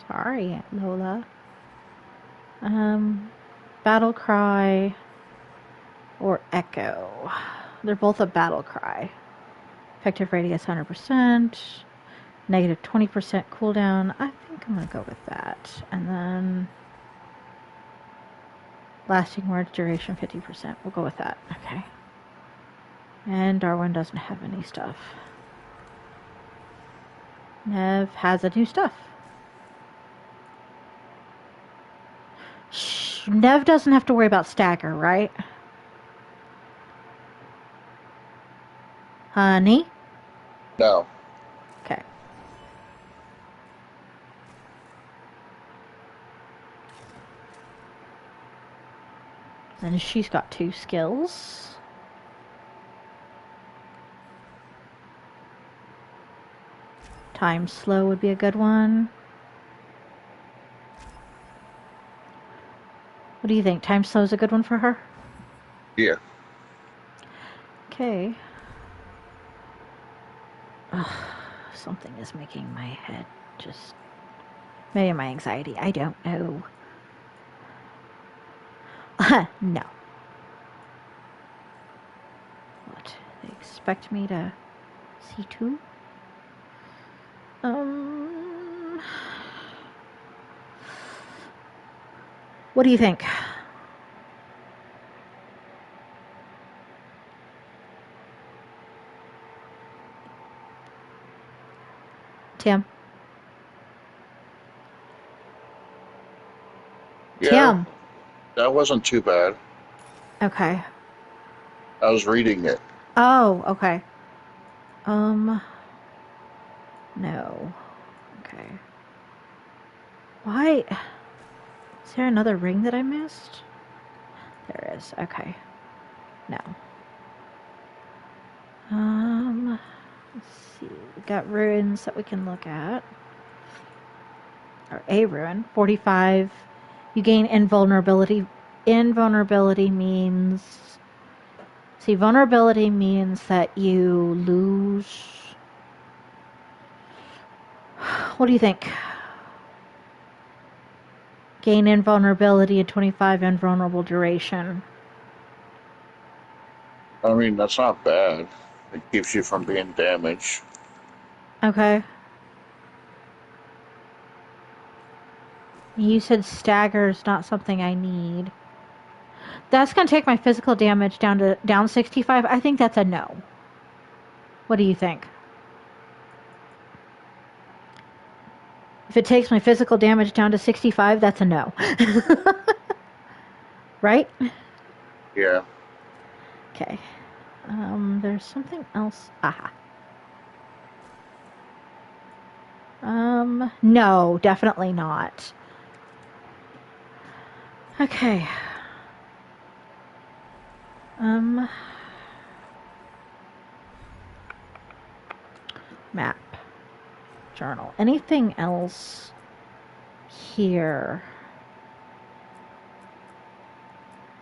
Sorry, Aunt Lola. Battle cry or echo. They're both a battle cry. Effective radius 100%. Negative 20% cooldown. I think I'm going to go with that. And then lasting words duration 50%. We'll go with that. Okay. And Darwin doesn't have any stuff. Nev has a new stuff. Shh, Nev doesn't have to worry about stagger, right? Honey? No. Okay. And she's got 2 skills. Time slow would be a good one. What do you think? Time slow is a good one for her? Yeah. Okay. Ugh, something is making my head just... Maybe my anxiety. I don't know. No. What? They expect me to see 2? What do you think? Tim? Yeah, Tim? that wasn't too bad. Okay. I was reading it. Oh, okay. No. Okay. Why? Is there another ring that I missed? There is. Okay. No. Let's see. We got ruins that we can look at. Or a ruin. 45. You gain invulnerability. Invulnerability means... See, vulnerability means that you lose... What do you think? Gain invulnerability at 25 invulnerable duration. I mean, that's not bad. It keeps you from being damaged. Okay. You said stagger's not something I need. That's going to take my physical damage down 65. I think that's a no. What do you think? If it takes my physical damage down to 65, that's a no. Right? Yeah. Okay. There's something else. Aha. No, definitely not. Okay. Map. Journal. Anything else here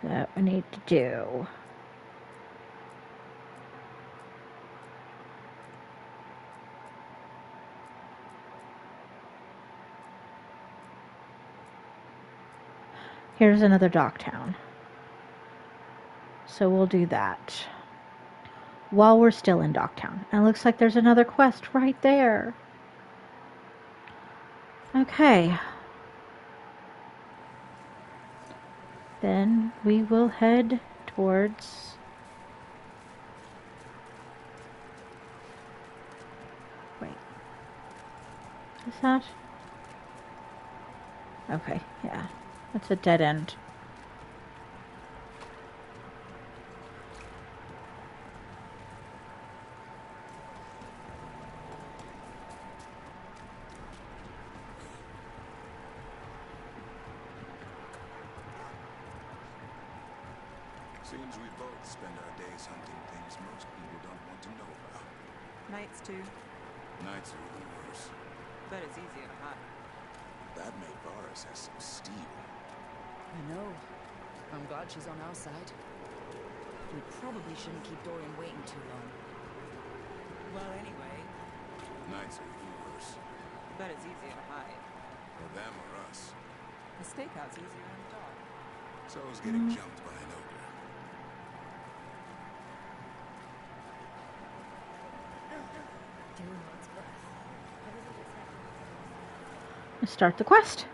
that we need to do? Here's another dock town. So we'll do that while we're still in Docktown. And it looks like there's another quest right there. Okay. Then we will head towards... Wait. Is that... Okay, yeah. That's a dead end. Seems we both spend our days hunting things most people don't want to know about. Nights too. Nights are even worse. But it's easier to hide. That maid Varus has some steel. I know. I'm glad she's on our side. We probably shouldn't keep Dorian waiting too long. Well, anyway. Nights are even worse. But it's easier to hide. For them or us. The stakeout's easier in the dark. So is getting jumped by an ogre. Start the quest.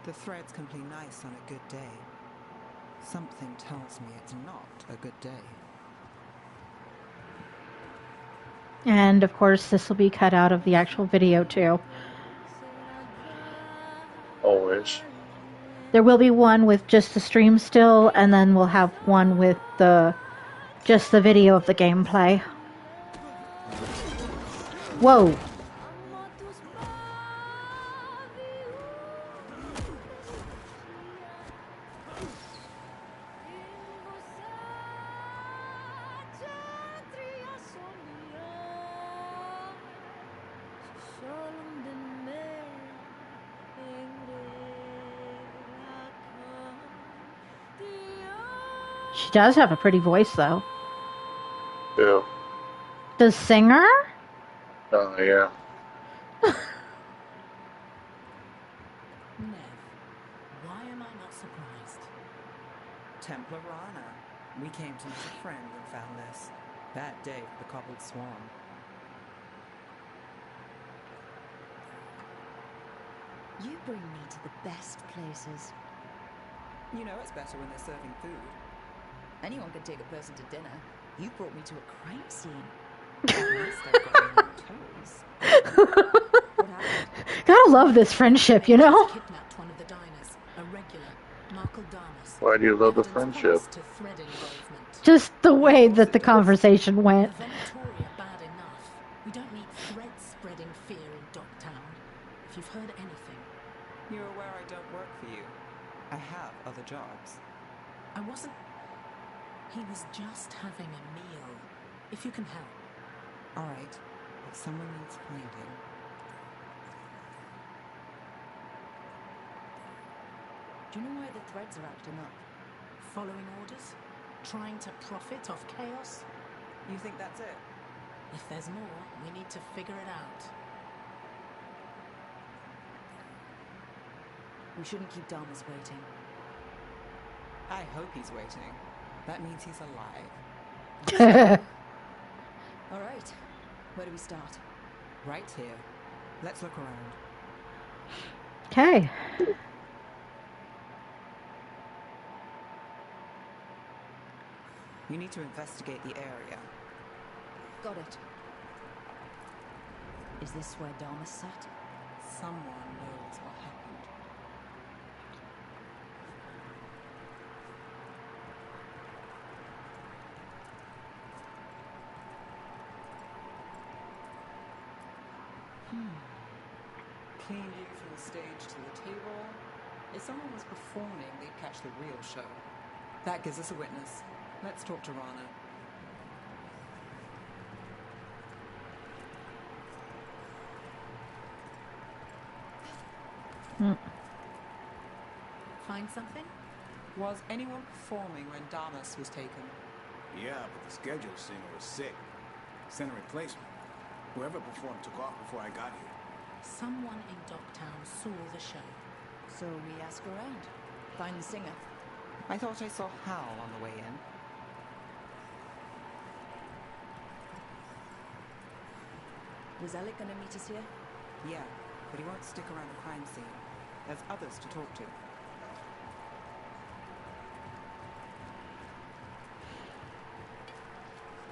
The threads can play nice on a good day. Something tells me it's not a good day. And of course, this will be cut out of the actual video too. Always. There will be one with just the stream still, and then we'll have one with just the video of the gameplay. Whoa! She does have a pretty voice, though. Yeah. The singer? Oh, yeah. Nev, why am I not surprised? Templar Rana. We came to meet a friend and found this. Bad day for the cobbled swan. You bring me to the best places. You know it's better when they're serving food. Anyone could take a person to dinner. You brought me to a crime scene. At least I've got you on toes. What happened? Gotta love this friendship, you know? Kidnapped one of the diners, a regular, Markle Damas. Why do you love the friendship? To thread involvement. Just the way that the conversation went. The Venatoria bad enough. We don't need thread spreading fear in Docktown. If you've heard anything. You're aware I don't work for you. I have other jobs. I wasn't... He was just having a meal. If you can help. All right, but someone needs finding. Do you know why the threads are acting up? Following orders? Trying to profit off chaos? You think that's it? If there's more, we need to figure it out. We shouldn't keep Damas waiting. I hope he's waiting. That means he's alive. All right. Where do we start? Right here. Let's look around. Okay. You need to investigate the area. Got it. Is this where Damas sat? Someone knows what happened. Clean view from the stage to the table. If someone was performing, they'd catch the real show. That gives us a witness. Let's talk to Rana. Find something? Was anyone performing when Damas was taken? Yeah, but the schedule singer was sick. Sent a replacement. Whoever performed took off before I got here. Someone in Docktown saw the show. So we ask around. Find the singer. I thought I saw Hal on the way in. Was Alec gonna meet us here? Yeah, but he won't stick around the crime scene. There's others to talk to.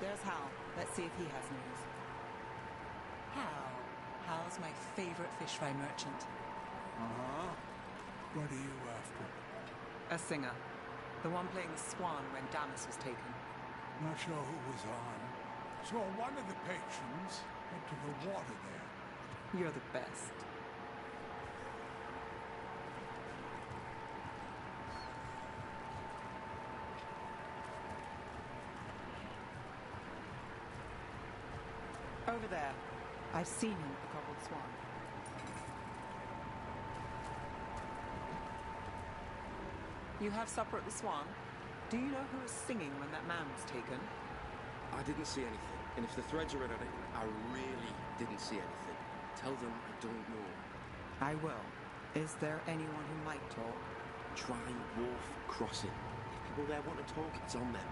There's Hal. Let's see if he has news. Hal. Hal's my favorite fish fry merchant. Uh-huh. What are you after? A singer. The one playing the swan when Damas was taken. Not sure who was on. Saw one of the patrons head to the water there. You're the best. Over there. I've seen him at the Cobbled Swan. You have supper at the Swan? Do you know who was singing when that man was taken? I didn't see anything, and if the threads are in on it, I really didn't see anything. Tell them I don't know. I will. Is there anyone who might talk? Try Wharf Crossing. If people there want to talk, it's on them.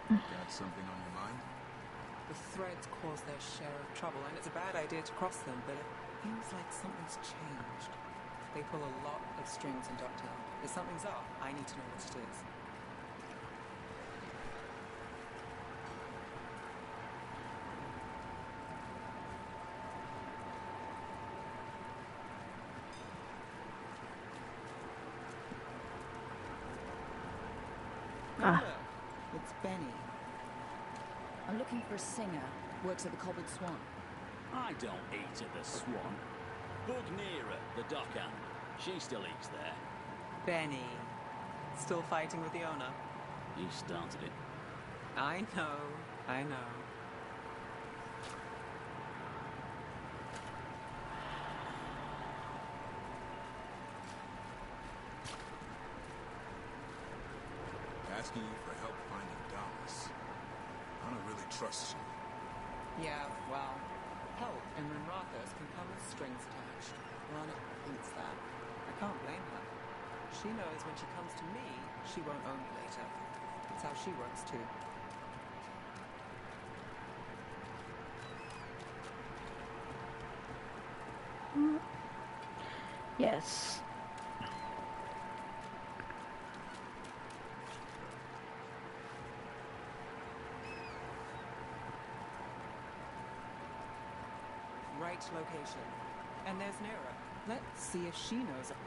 Got something on your mind? The threads cause their share of trouble, and it's a bad idea to cross them, but it feels like something's changed. They pull a lot of strings in Ducktown. If something's up, I need to know what it is. Ah. It's Benny. I'm looking for a singer. Works at the Cobbled Swan. I don't eat at the Swan. Bug Nearer, the dockhand. She still eats there. Benny. Still fighting with the owner? You started it. I know. I know. Asking you for help finding Damas. I don't really trust you. Yeah, well, help in Renrathos can come with strings attached. Lana thinks that. I can't blame her. She knows when she comes to me, she won't own me later. That's how she works too. Yes. Right location. And there's Nera. Let's see if she knows it.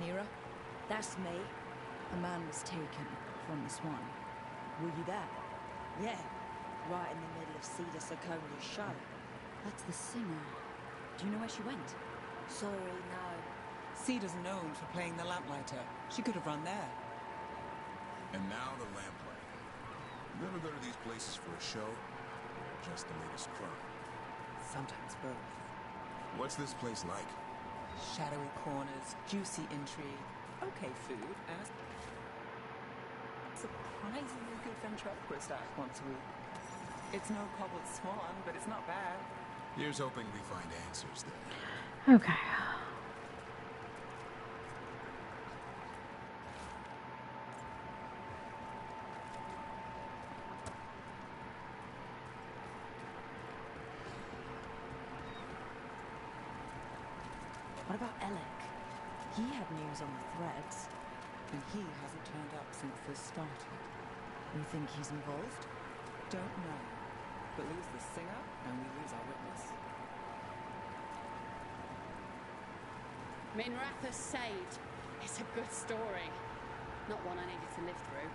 Nera? That's me. A man was taken from the Swan. Were you there? Yeah. Right in the middle of Cedar Sarconia's show. That's the singer. Do you know where she went? Sorry, no. Cedar's known for playing the lamplighter. She could have run there. And now the lamplighter. You ever go to these places for a show? Or just the latest crime? Sometimes both. What's this place like? Shadowy corners, juicy intrigue, okay food, and a surprisingly good ventriloquist act once a week. It's no Cobbled Swan, but it's not bad. Here's hoping we find answers there. Okay. What about Alec? He had news on the threads. And he hasn't turned up since this started. You think he's involved? Don't know. But lose the singer, and we lose our witness. Minrathous saved. It's a good story. Not one I needed to live through.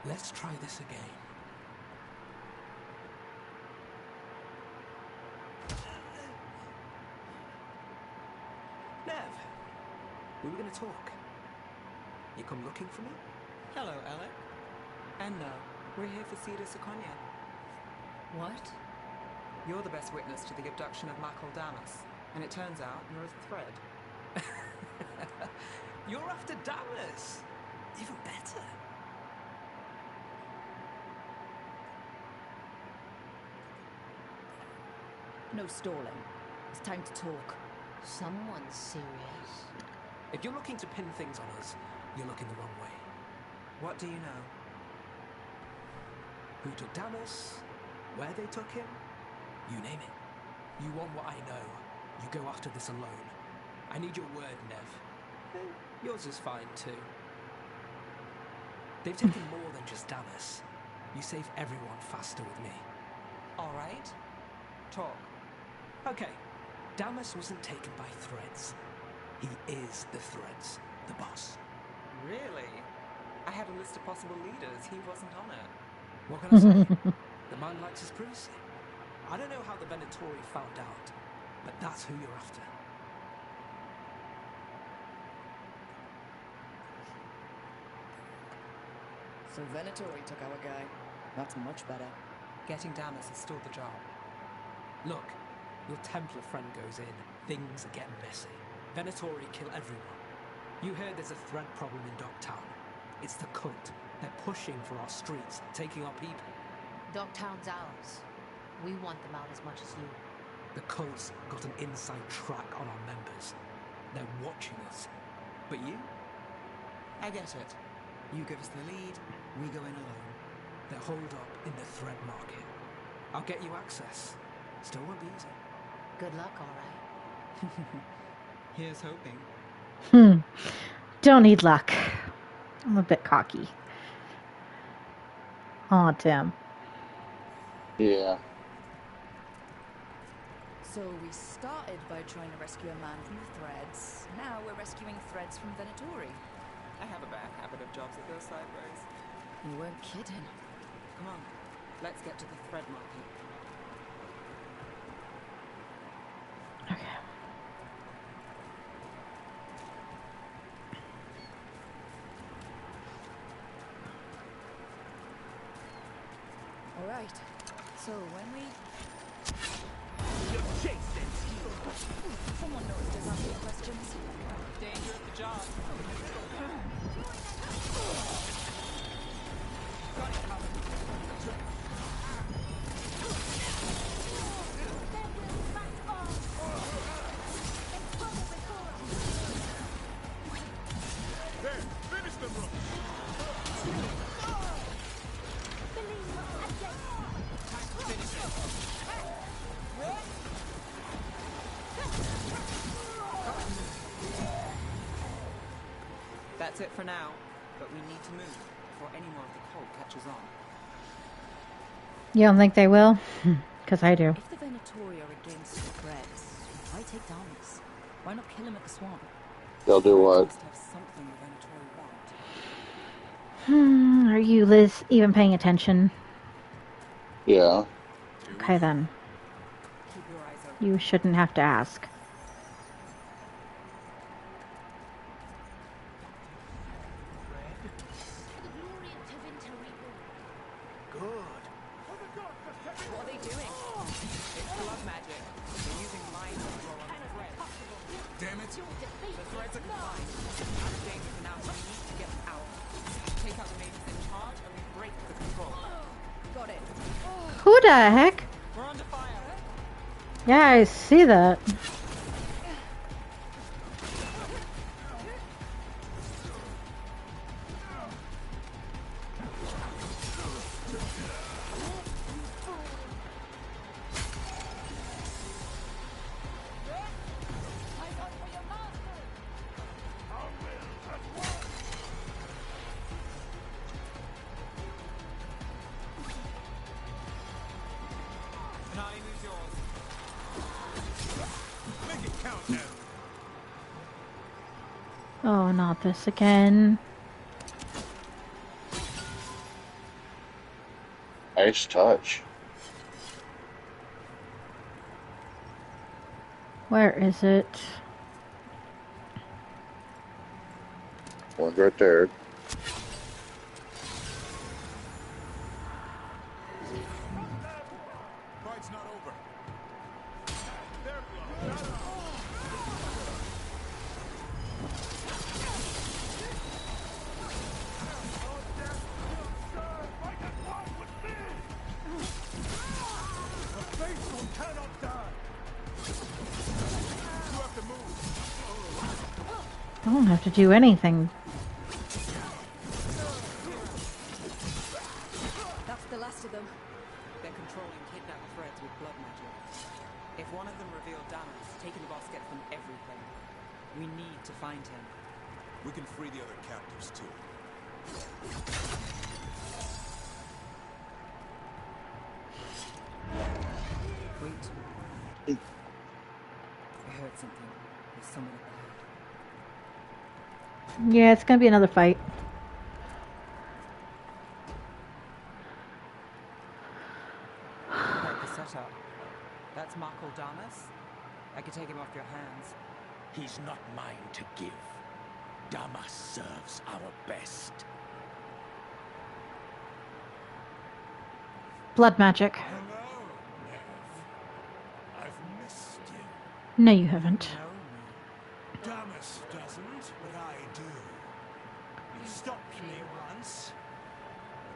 Let's try this again. we going to talk? You come looking for me? Hello, Alec. And no, we're here for Cedar Seconia. What? You're the best witness to the abduction of Makal Damas, and it turns out you're a thread. You're after Damas! Even better. No stalling. It's time to talk. Someone's serious. If you're looking to pin things on us, you're looking the wrong way. What do you know? Who took Damas? Where they took him? You name it. You want what I know. You go after this alone. I need your word, Nev. Yours is fine, too. They've taken more than just Damas. You save everyone faster with me. All right. Talk. Okay. Damas wasn't taken by Threads. He is the Threads, the boss. Really? I had a list of possible leaders. He wasn't on it. What can I say? The man likes his privacy. I don't know how the Venatori found out, but that's who you're after. So Venatori took our guy. That's much better. Getting Damas is still the job. Look, your Templar friend goes in, things are getting messy. Venatori kill everyone. You heard there's a threat problem in Docktown. It's the cult. They're pushing for our streets, taking our people. Docktown's ours. We want them out as much as you. The cult's got an inside track on our members. They're watching us. But you? I get it. You give us the lead, we go in alone. They're holed up in the thread market. I'll get you access. Still won't be easy. Good luck, all right. Here's hoping. Don't need luck. I'm a bit cocky. Aw, Tim. Yeah. So we started by trying to rescue a man from the Threads. Now we're rescuing Threads from Venatori. I have a bad habit of jobs that go sideways. You weren't kidding. Come on, let's get to the thread market. Okay. All right. So when we... You're chasing. Someone knows to ask me questions. Danger at the job. There, finish them, Rook. That's it for now, but we need to move before any more of the cult catches on. You don't think they will? Because I do. If the Venatori are against the Threads, why take Damas? Why not kill him at the swamp? They'll do what? Must have something the Venatori want. Are you, Liz, even paying attention? Yeah. Okay, then. Keep your eyes open. You shouldn't have to ask. Good. What are they doing? It's blood magic. They're using mind control on the threads. Damn it. The threads are confined. Out of danger for now, so we need to get them out. Take out the mages in charge and we break the control. Got it. Who the heck? We're under fire. Yeah, I see that. Finale news yours. Make it count now. Oh, not this again. Nice touch. Where is it? One's right there. Fight's not over. I don't have to do anything. That's the last of them. They're controlling kidnapper threads with blood magic. If one of them revealed Damas, taking the boss gets them everything. We need to find him. We can free the other captives too. Wait. I heard something. There's someone up ahead. Yeah, it's gonna be another fight. Quite the setup. That's Marco Damas. I could take him off your hands. He's not mine to give. Damas serves our best. Blood magic. Hello, Nev. I've missed you. No, you haven't. Damas doesn't, but I do. You stopped me once.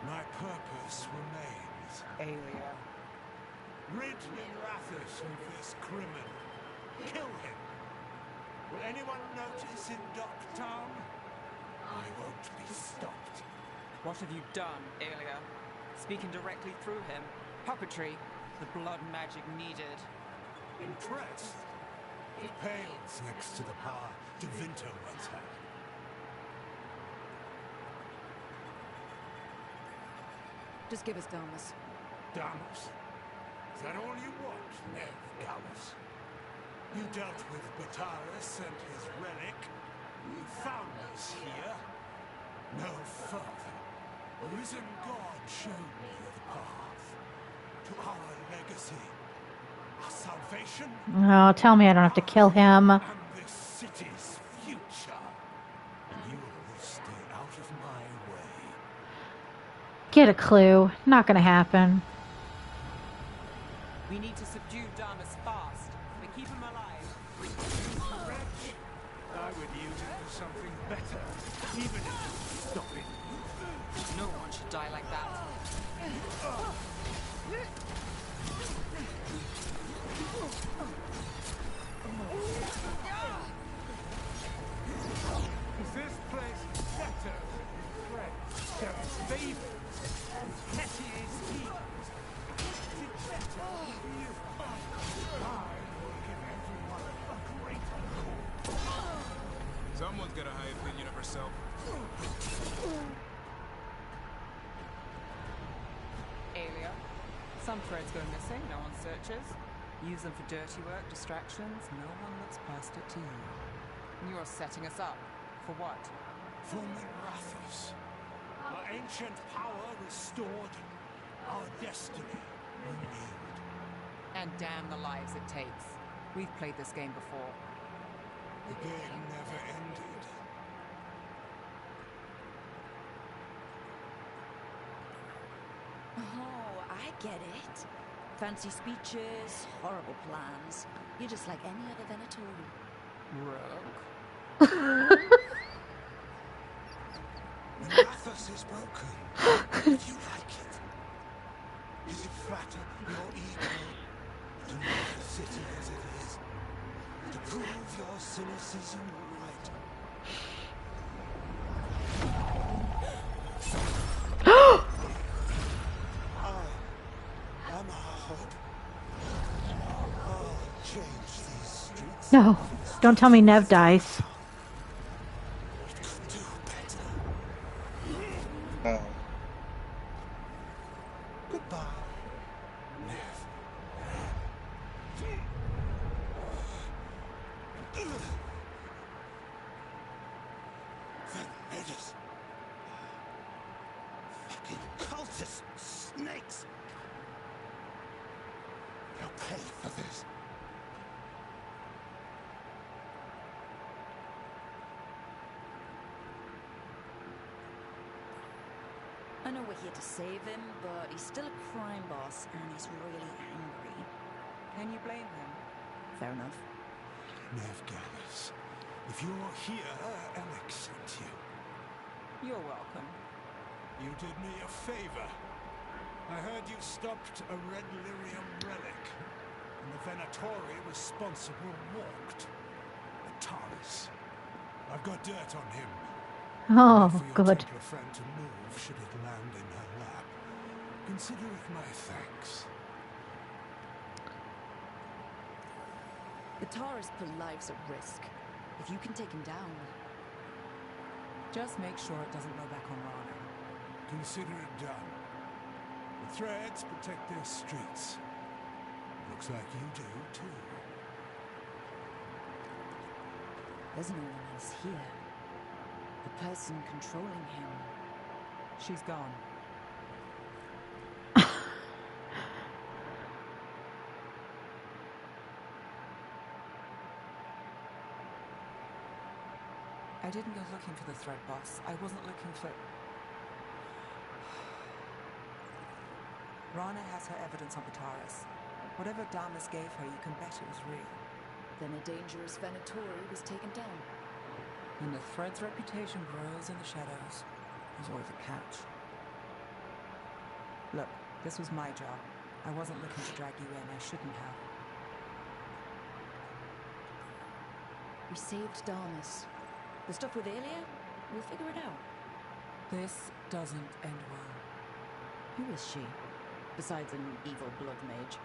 My purpose remains. Aelia. Rid Minrathus of this criminal. Kill him. Will anyone notice in Docktown? I won't be stopped. What have you done, Aelia? Speaking directly through him. Puppetry. The blood magic needed. Impressed? It pales next to the power Devinto once had. Just give us Damas. Damas? Is that all you want, Nev Gallus? You dealt with Batarus and his relic. You found us here. No further. A risen God showed me the path to our legacy, our salvation, Oh, tell me I don't have to kill him. and this city's future. You will stay out of my way. Get a clue. Not gonna happen. We need to subdue Damas fast, but keep him alive. I would use it for something better, even if you stop it. No one should die like that. Is this place better than friends, Devil's favors, petty schemes? Is it better for you? I will give everyone a greater call. Someone's got a high opinion of herself. Aelia. Some threads go missing, no one searches. Use them for dirty work, distractions. No one looks past it to you. You're setting us up. For what? For Minrathus. Our ancient power restored, our destiny renewed. And damn the lives it takes. We've played this game before. The game never ended. Oh, I get it. Fancy speeches, horrible plans. You're just like any other Venatori. Rogue. Minrathus is broken. Would you like it? Does it flatter your ego to leave the city as it is? To prove your cynicism right? I am a hope. I'll change these streets. No, don't tell me Nev dies. Goodbye, Nev. Vendors. Fucking cultists. Snakes. You'll pay for this. I know we're here to save him, but he's still a crime boss and he's really angry. Can you blame him? Fair enough. Nev Gallus, if you're here, Alex sent you. You're welcome. You did me a favor. I heard you stopped a red lyrium relic, and the Venatori responsible walked. Ataris. I've got dirt on him. Oh, For your good. Templar friend to move should it land in her lap. Consider it my thanks. The Taurus put lives at risk. If you can take him down... Just make sure it doesn't go back on Rana. Consider it done. The Threads protect their streets. Looks like you do, too. There's no one else here. The person controlling him... She's gone. I didn't go looking for the Thread Boss. I wasn't looking for... Rana has her evidence on Bataris. Whatever Damas gave her, you can bet it was real. Then a dangerous Venatori was taken down. When the Thread's reputation grows in the shadows, there's always a catch. Look, this was my job. I wasn't looking to drag you in. I shouldn't have. We saved Damas. The stuff with Aelia? We'll figure it out. This doesn't end well. Who is she? Besides an evil blood mage.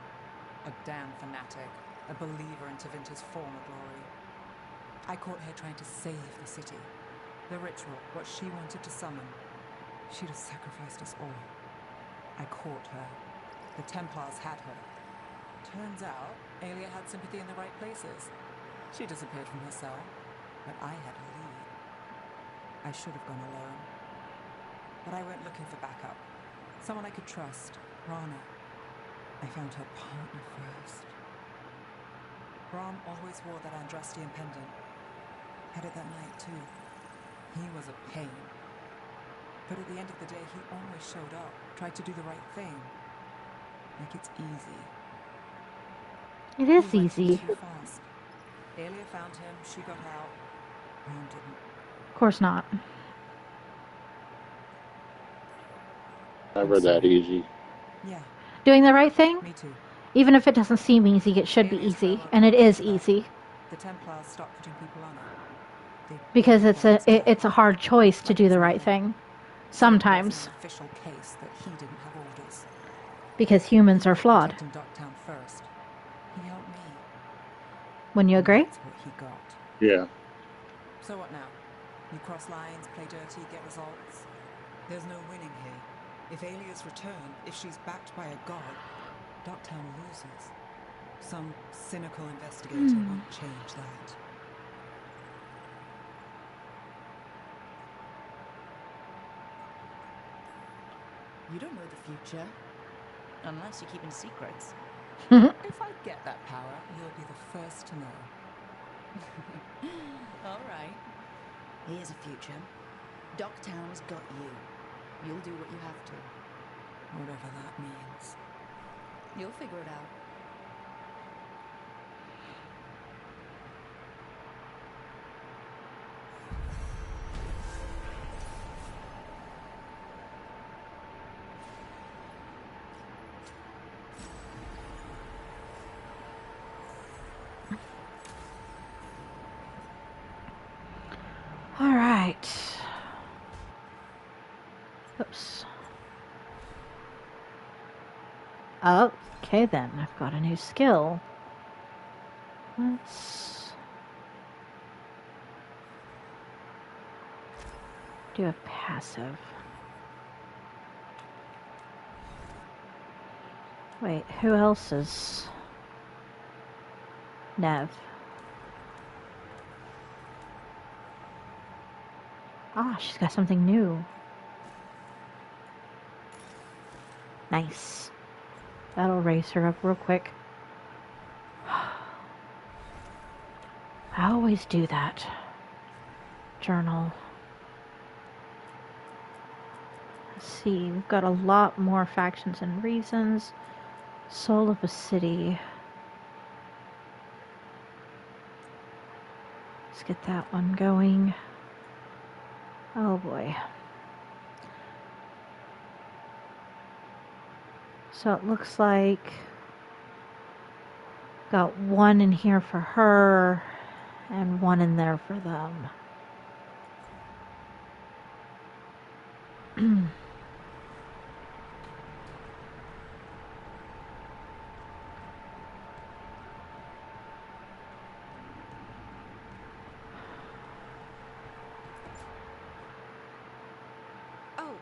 A damn fanatic. A believer in Tevinter's former glory. I caught her trying to save the city. The ritual, what she wanted to summon. She'd have sacrificed us all. I caught her. The Templars had her. Turns out, Aelia had sympathy in the right places. She disappeared from her cell, but I had her lead. I should have gone alone. But I went looking for backup. Someone I could trust. Rana. I found her partner first. Brahm always wore that Andrastian pendant. Had it that night, too. He was a pain. But at the end of the day, he always showed up. Tried to do the right thing. Like it's easy. It is He went easy. too fast. Aelia found him, she got out. Brahm didn't. Of course not. Never that easy. Yeah. Doing the right thing? Me too. Even if it doesn't seem easy, it should be easy. And it is easy. The Templars stopped putting people on it. Because it's a hard choice to do the right thing. Sometimes. An official case that he didn't have orders. Because humans are flawed. Protecting Dogtown first. He helped me. Wouldn't you agree? That's what he got. Yeah. So what now? You cross lines, play dirty, get results. There's no winning here. If Aelia's return, if she's backed by a god, Dogtown loses. Some cynical investigator won't change that. You don't know the future. Unless you're keeping secrets. If I get that power, you'll be the first to know. All right. Here's a future. Dogtown's got you. You'll do what you have to. Whatever that means. You'll figure it out. All right. Oops. Okay then, I've got a new skill. Let's do a passive. Wait, who else is Nev? Ah, she's got something new. Nice. That'll raise her up real quick. I always do that. Journal. Let's see, we've got a lot more factions and reasons. Soul of a city. Let's get that one going. Oh boy. So it looks like got one in here for her and one in there for them. Oh,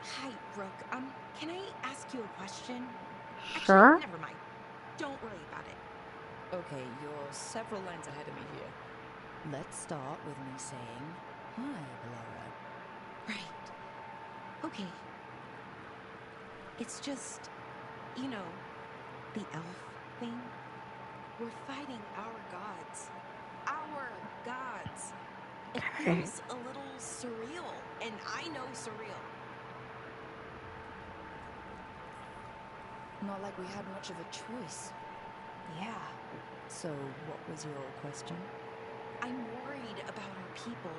hi, Brooke. Can I ask you a question? Sure. Actually, never mind. Don't worry about it. Okay, you're several lines ahead of me here. Let's start with me saying, hi, Laura. Right. Okay. It's just, you know, the elf thing. We're fighting our gods. Our gods. It feels a little surreal, and I know surreal. Not like we had much of a choice. Yeah. So, what was your question? I'm worried about our people.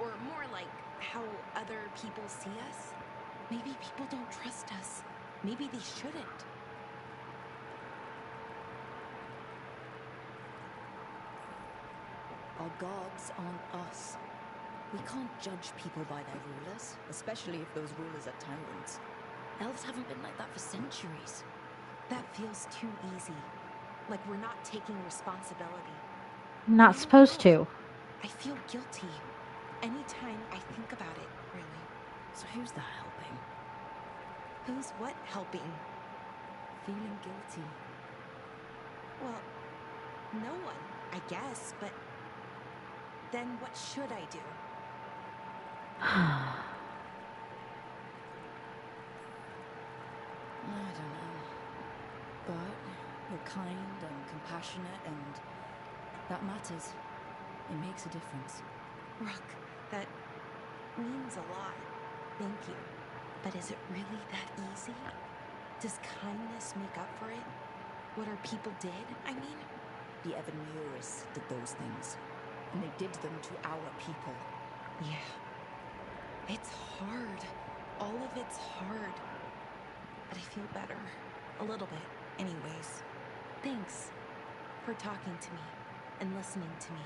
Or more like how other people see us. Maybe people don't trust us. Maybe they shouldn't. Our gods aren't us. We can't judge people by their rulers, especially if those rulers are tyrants. Elves haven't been like that for centuries. That feels too easy. Like we're not taking responsibility. Not supposed to. I feel guilty anytime I think about it, really. So who's that helping? Who's what helping? Feeling guilty. Well, no one, I guess, but then what should I do? I don't know. But you're kind and compassionate, and that matters. It makes a difference. Brooke, that means a lot. Thank you. But is it really that easy? Does kindness make up for it? What our people did, I mean? The Evan Muris did those things, and they did them to our people. Yeah. It's hard. All of it's hard. But I feel better. A little bit, anyways. Thanks for talking to me and listening to me.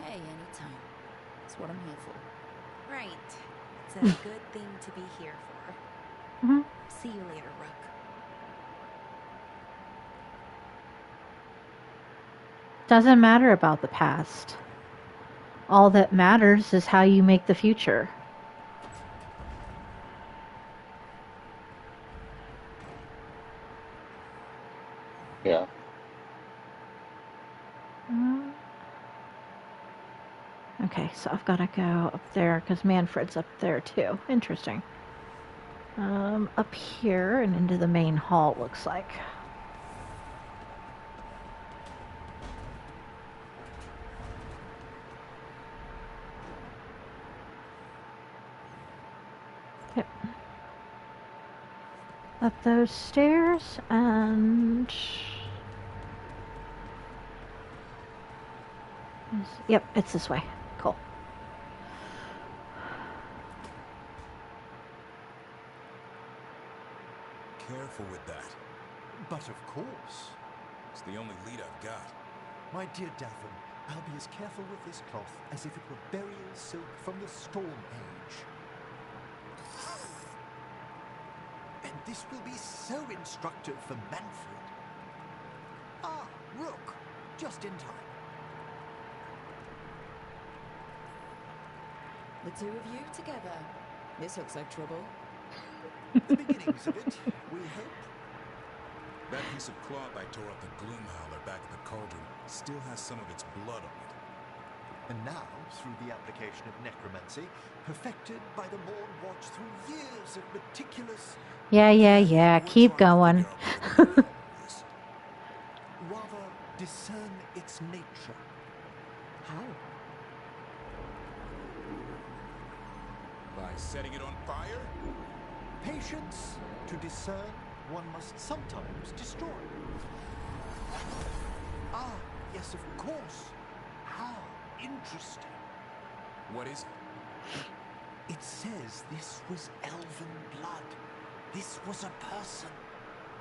Hey, anytime. That's what I'm here for. Right. It's a good thing to be here for. Mm-hmm. See you later, Rook. Doesn't matter about the past. All that matters is how you make the future. Yeah. Okay, so I've got to go up there because Manfred's up there too. Interesting. Up here and into the main hall, looks like. Yep. Up those stairs and... Yep, it's this way. Cool. Careful with that. But of course. It's the only lead I've got. My dear Davin, I'll be as careful with this cloth as if it were burial silk from the Storm Age. And this will be so instructive for Manfred. Ah, Rook, just in time. The two of you together. This looks like trouble. The beginnings of it, we hope. That piece of cloth I tore up the Gloomhowler back at the cauldron still has some of its blood on it. And now, through the application of necromancy, perfected by the Morn Watch through years of meticulous... Yeah. Keep going. rather discern its nature. How? By setting it on fire? Patience. To discern, one must sometimes destroy. Ah, yes, of course. How interesting. What is it? It says this was elven blood. This was a person.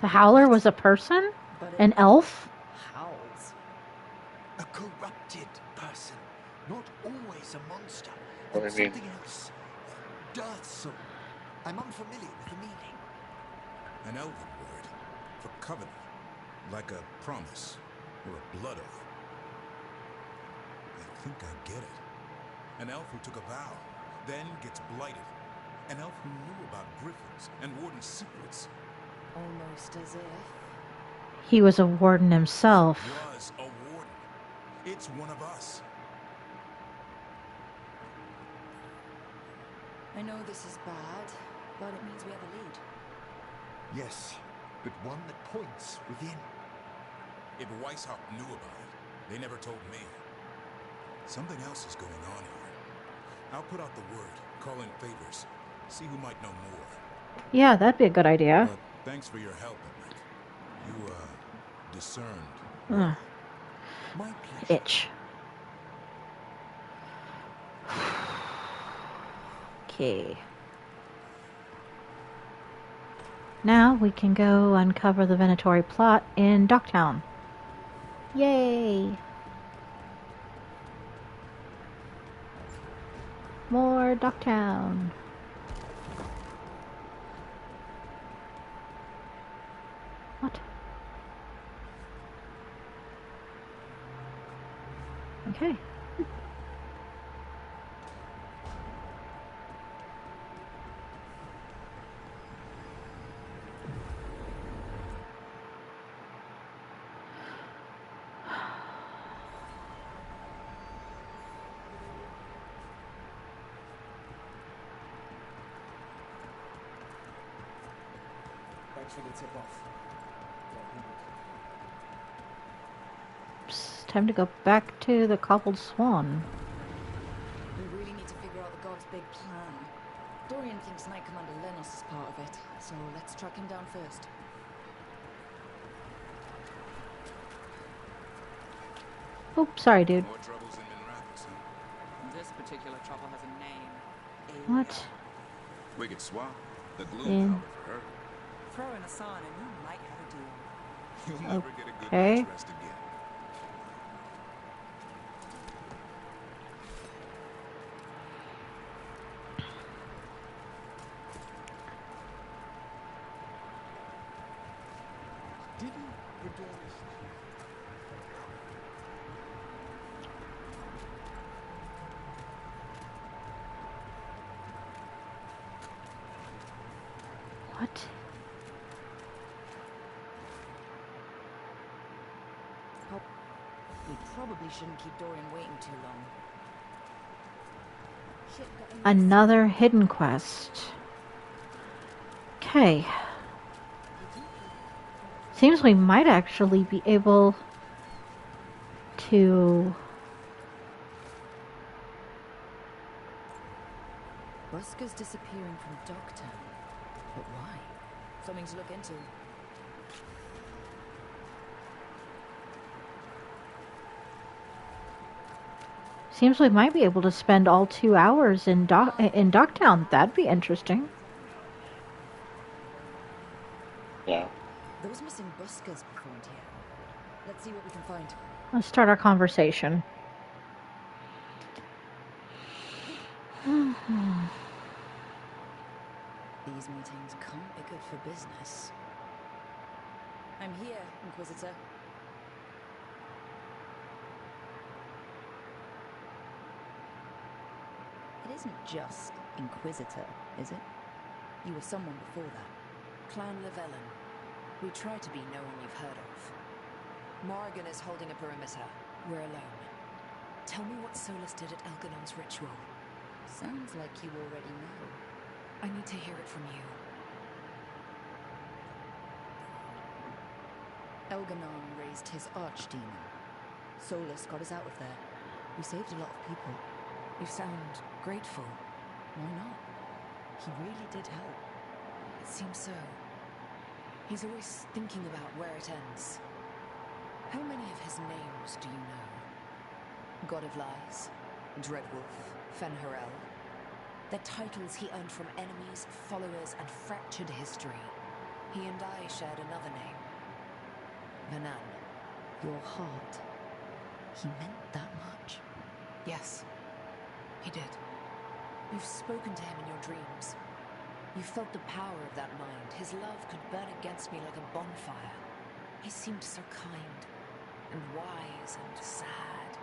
The Howler was a person? An elf? Howls. A corrupted person. Not always a monster. What But do you mean? something else. Deathsome. I'm unfamiliar with the meaning. An elven word for covenant. Like a promise or a blood oath. I think I get it. An elf who took a vow, then gets blighted. An elf who knew about griffins and warden's secrets. Almost as if. He was a warden himself. Was a warden. It's one of us. I know this is bad, but it means we have a lead. Yes, but one that points within. If Weishaupt knew about it, they never told me. Something else is going on here. I'll put out the word, call in favors, see who might know more. Yeah, that'd be a good idea. Thanks for your help, Edmund. You, discerned. Ugh. My pleasure. Itch. Okay. Now we can go uncover the Venatori plot in Docktown. Yay! More Docktown. What? Okay. Thanks for the tip off. Time to go back to the Cobbled Swan. We really need to figure out the god's big plan. Dorian thinks Knight Commander Lenos is part of it, so let's track him down first. Oh, sorry, dude. More troubles in Minrathous, huh? This particular trouble has a name. What? We could swap the In- gloom power for her. Throw in a sign and you might have a deal. You'll never get a good Okay. night's rest again. Didn't the doors... What? We probably shouldn't keep Dorian waiting too long. Another hidden quest. Okay. Seems we might actually be able to... Busker's disappearing from Docktown. But why? Something to look into. Seems we might be able to spend all 2 hours in Docktown. That'd be interesting. Yeah. Those missing buskers performed here. Let's see what we can find. Let's start our conversation. These meetings can't be good for business. I'm here, Inquisitor. It isn't just Inquisitor, is it? You were someone before that. Clan Llewellyn. We try to be no one you've heard of. Morrigan is holding a perimeter. We're alone. Tell me what Solus did at Elganon's ritual. Sounds like you already know. I need to hear it from you. Elganon raised his archdemon. Solus got us out of there. We saved a lot of people. You sound grateful. Why not? He really did help. It seems so. He's always thinking about where it ends. How many of his names do you know? God of Lies, Dreadwolf, Fen'Harel. They're titles he earned from enemies, followers, and fractured history. He and I shared another name. Vanan. Your heart. He meant that much? Yes, he did. You've spoken to him in your dreams. You felt the power of that mind. His love could burn against me like a bonfire. He seemed so kind, and wise, and sad,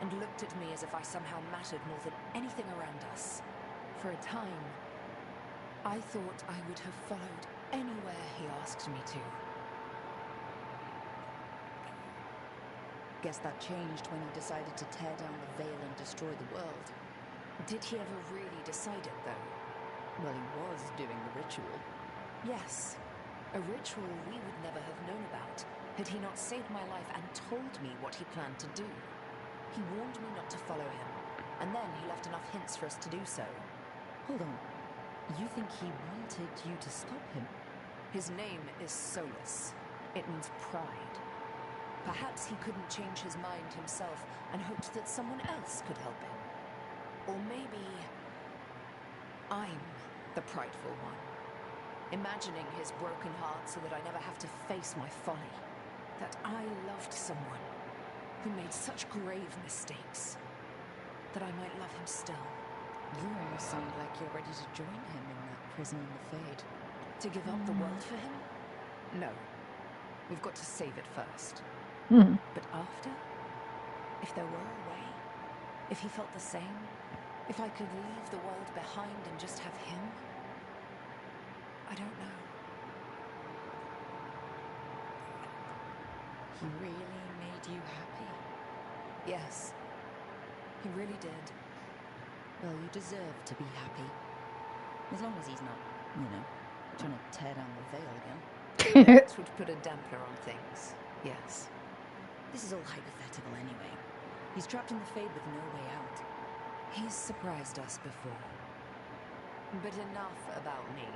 and looked at me as if I somehow mattered more than anything around us. For a time, I thought I would have followed anywhere he asked me to. Guess that changed when he decided to tear down the veil and destroy the world. Did he ever really decide it, though? Well, he was doing the ritual. Yes. A ritual we would never have known about, had he not saved my life and told me what he planned to do. He warned me not to follow him, and then he left enough hints for us to do so. Hold on. You think he wanted you to stop him? His name is Solus. It means pride. Perhaps he couldn't change his mind himself and hoped that someone else could help him. Or maybe I'm the prideful one, imagining his broken heart so that I never have to face my folly. That I loved someone who made such grave mistakes, that I might love him still. You almost sound like you're ready to join him in that prison in the Fade. To give up the world for him? No. We've got to save it first. But after? If there were a way? If he felt the same? If I could leave the world behind and just have him? I don't know. He really made you happy? Yes. He really did. Well, you deserve to be happy. As long as he's not, trying to tear down the veil again. That would put a damper on things. Yes. This is all hypothetical anyway. He's trapped in the Fade with no way out. He's surprised us before. But enough about me.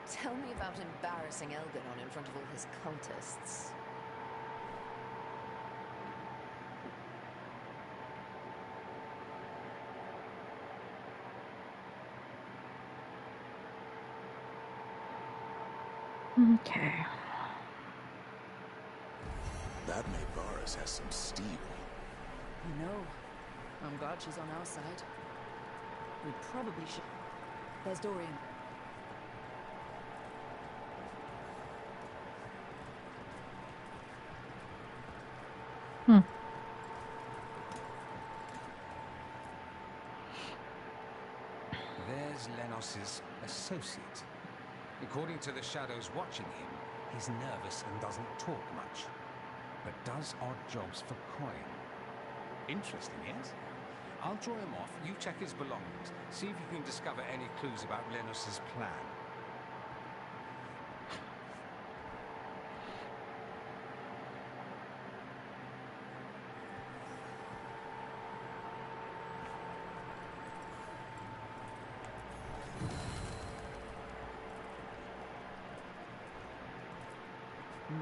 Tell me about embarrassing Elganon in front of all his cultists. Okay. That Mayvaris has some steel. You know, I'm glad she's on our side. We probably should... There's Dorian. There's Lenos's associate. According to the shadows watching him, he's nervous and doesn't talk much, but does odd jobs for coin. Interesting, yes? I'll draw him off, you check his belongings, see if you can discover any clues about Lenos's plan.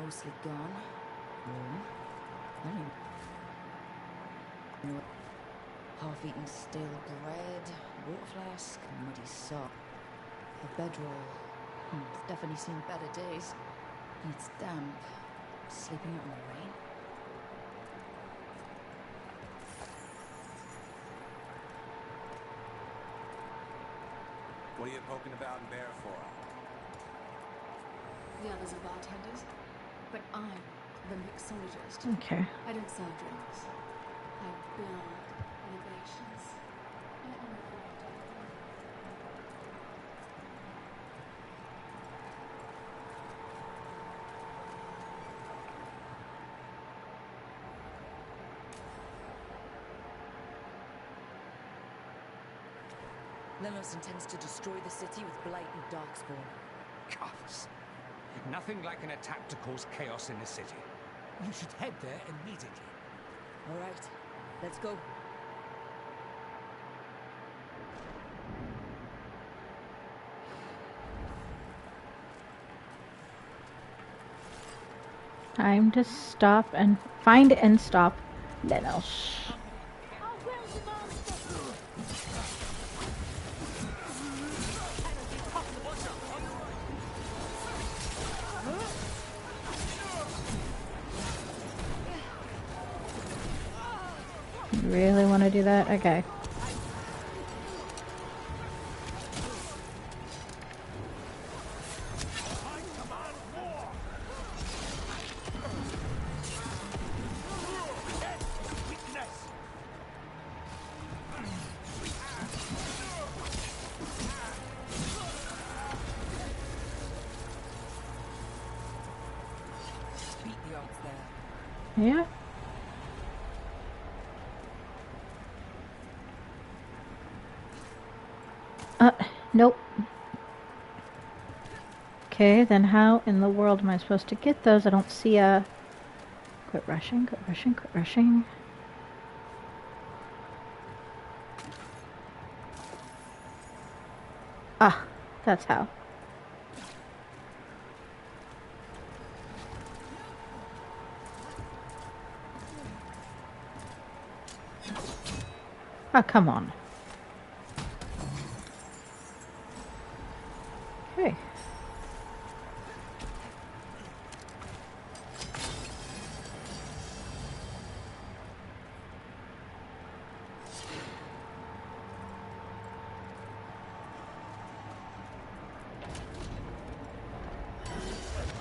Mostly gone. Half-eaten stale bread, water flask, muddy sock, a bedroll. It's definitely seen better days. And it's damp. Sleeping out in the rain. What are you poking about in Bear for? The others are bartenders, but I'm the mixologist. Okay. I don't sell drinks. I build innovations. I am a creator. Lenos intends to destroy the city with Blight and Darkspawn. Gods. Nothing like an attack to cause chaos in the city. You should head there immediately. All right, let's go. Time to stop and find and stop Lenos. You really want to do that? Okay. Yeah. Nope. Okay, then how in the world am I supposed to get those? I don't see a... Quit rushing, quit rushing, quit rushing. Ah, that's how. Oh, come on. Okay.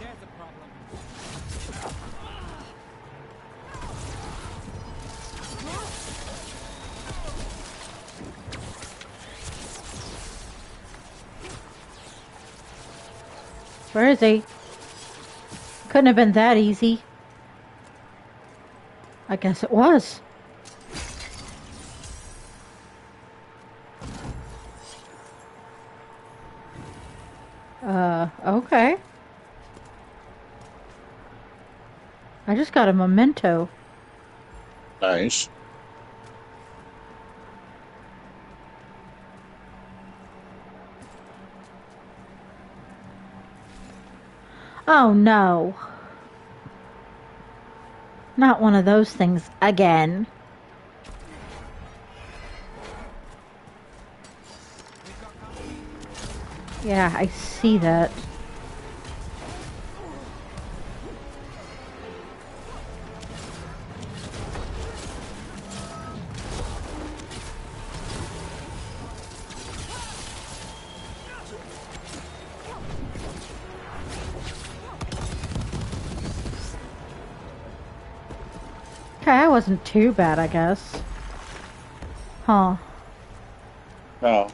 There's a problem. Where is he? Couldn't have been that easy. I guess it was. Okay. I just got a memento. Nice. Oh no. Not one of those things again. Yeah, I see that. Okay, that wasn't too bad, I guess. Huh. No.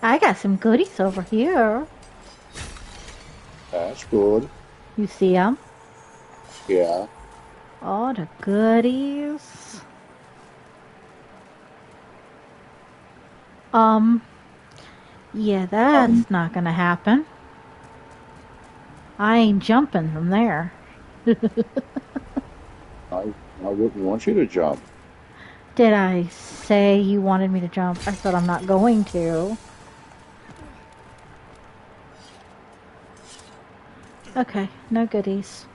I got some goodies over here. That's good. You see them? Yeah. All the goodies. Yeah, that's not gonna happen. I ain't jumping from there. I wouldn't want you to jump. Did I say you wanted me to jump? I said I'm not going to. Okay, no goodies.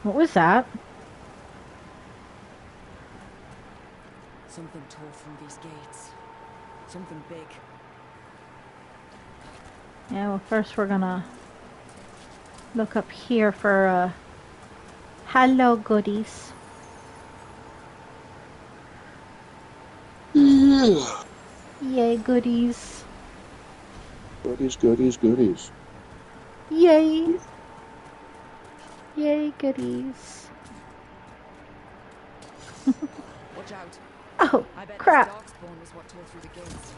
What was that? Something tore through these gates. Something big. Yeah, well, first we're gonna look up here for, hello goodies. Yeah. Yay, goodies. Goodies, goodies, goodies. Yay. Yay, goodies. Watch out. Oh, I bet crap. this darkspawn was what tore through the gates.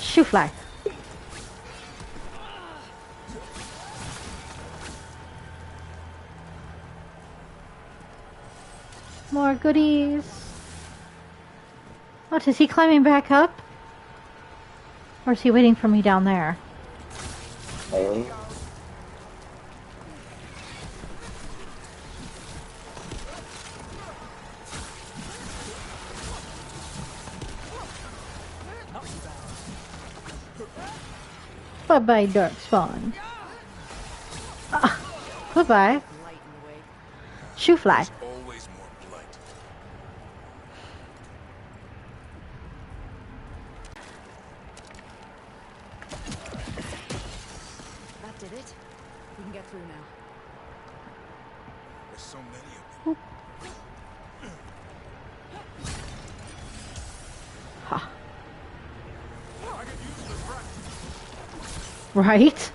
Shoe fly. More goodies. What, is he climbing back up? Or is he waiting for me down there? Bye-bye, Darkspawn. Bye-bye. Shoe fly. Always more blight. That did it. We can get through now. There's so many of them. Ha. Right?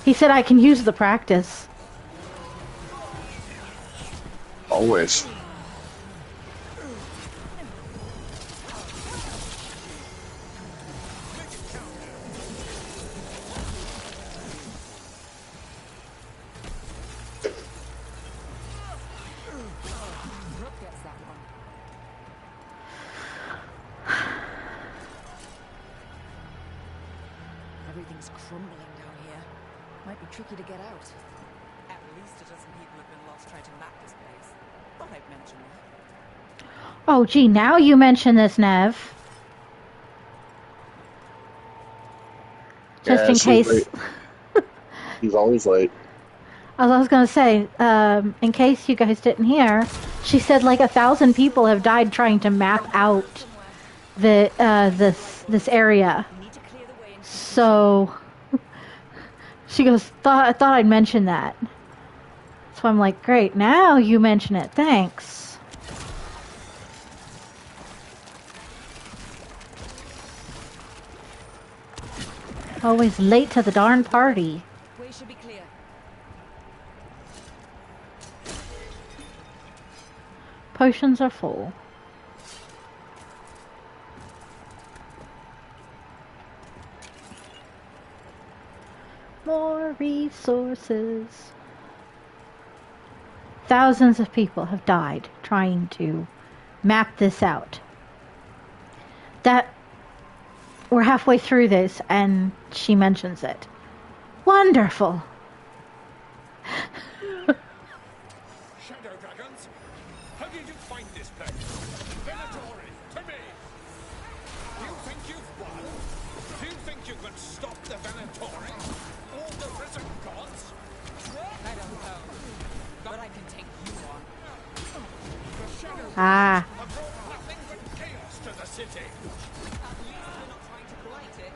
He said I can use the practice. Always. Everything's crumbling down here. Might be tricky to get out. At least a dozen people have been lost trying to map this place. Thought I'd mention that. Oh, gee, now you mention this, Nev. Just in case. He's always late. I was going to say, in case you guys didn't hear, she said like 1,000 people have died trying to map out the this area. So she goes, I thought I'd mention that. So I'm like, great, now you mention it. Thanks. Always late to the darn party. Way should be clear. Potions are full. More resources. Thousands of people have died trying to map this out. That we're halfway through this and she mentions it. Wonderful. Shadow dragons? How did you find this place? Venatori, to me! Do you think you've won? Do you think you can stop the Venatori? All the risen gods? I don't know. But I can take you on. The shadow Ah. have brought nothing but chaos to the city. At least we're not trying to blight it.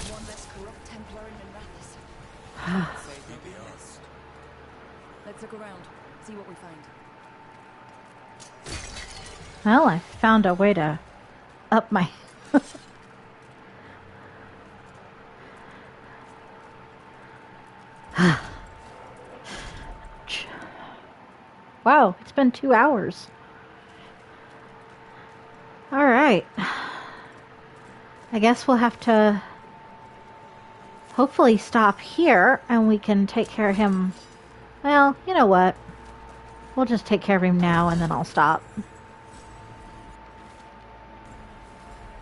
One less corrupt Templar in Minrathous. Let's look around, see what we find. Well, I found a way to up my... Wow, it's been 2 hours. Alright. I guess we'll have to hopefully stop here and we can take care of him. Well, you know what? We'll just take care of him now and then I'll stop.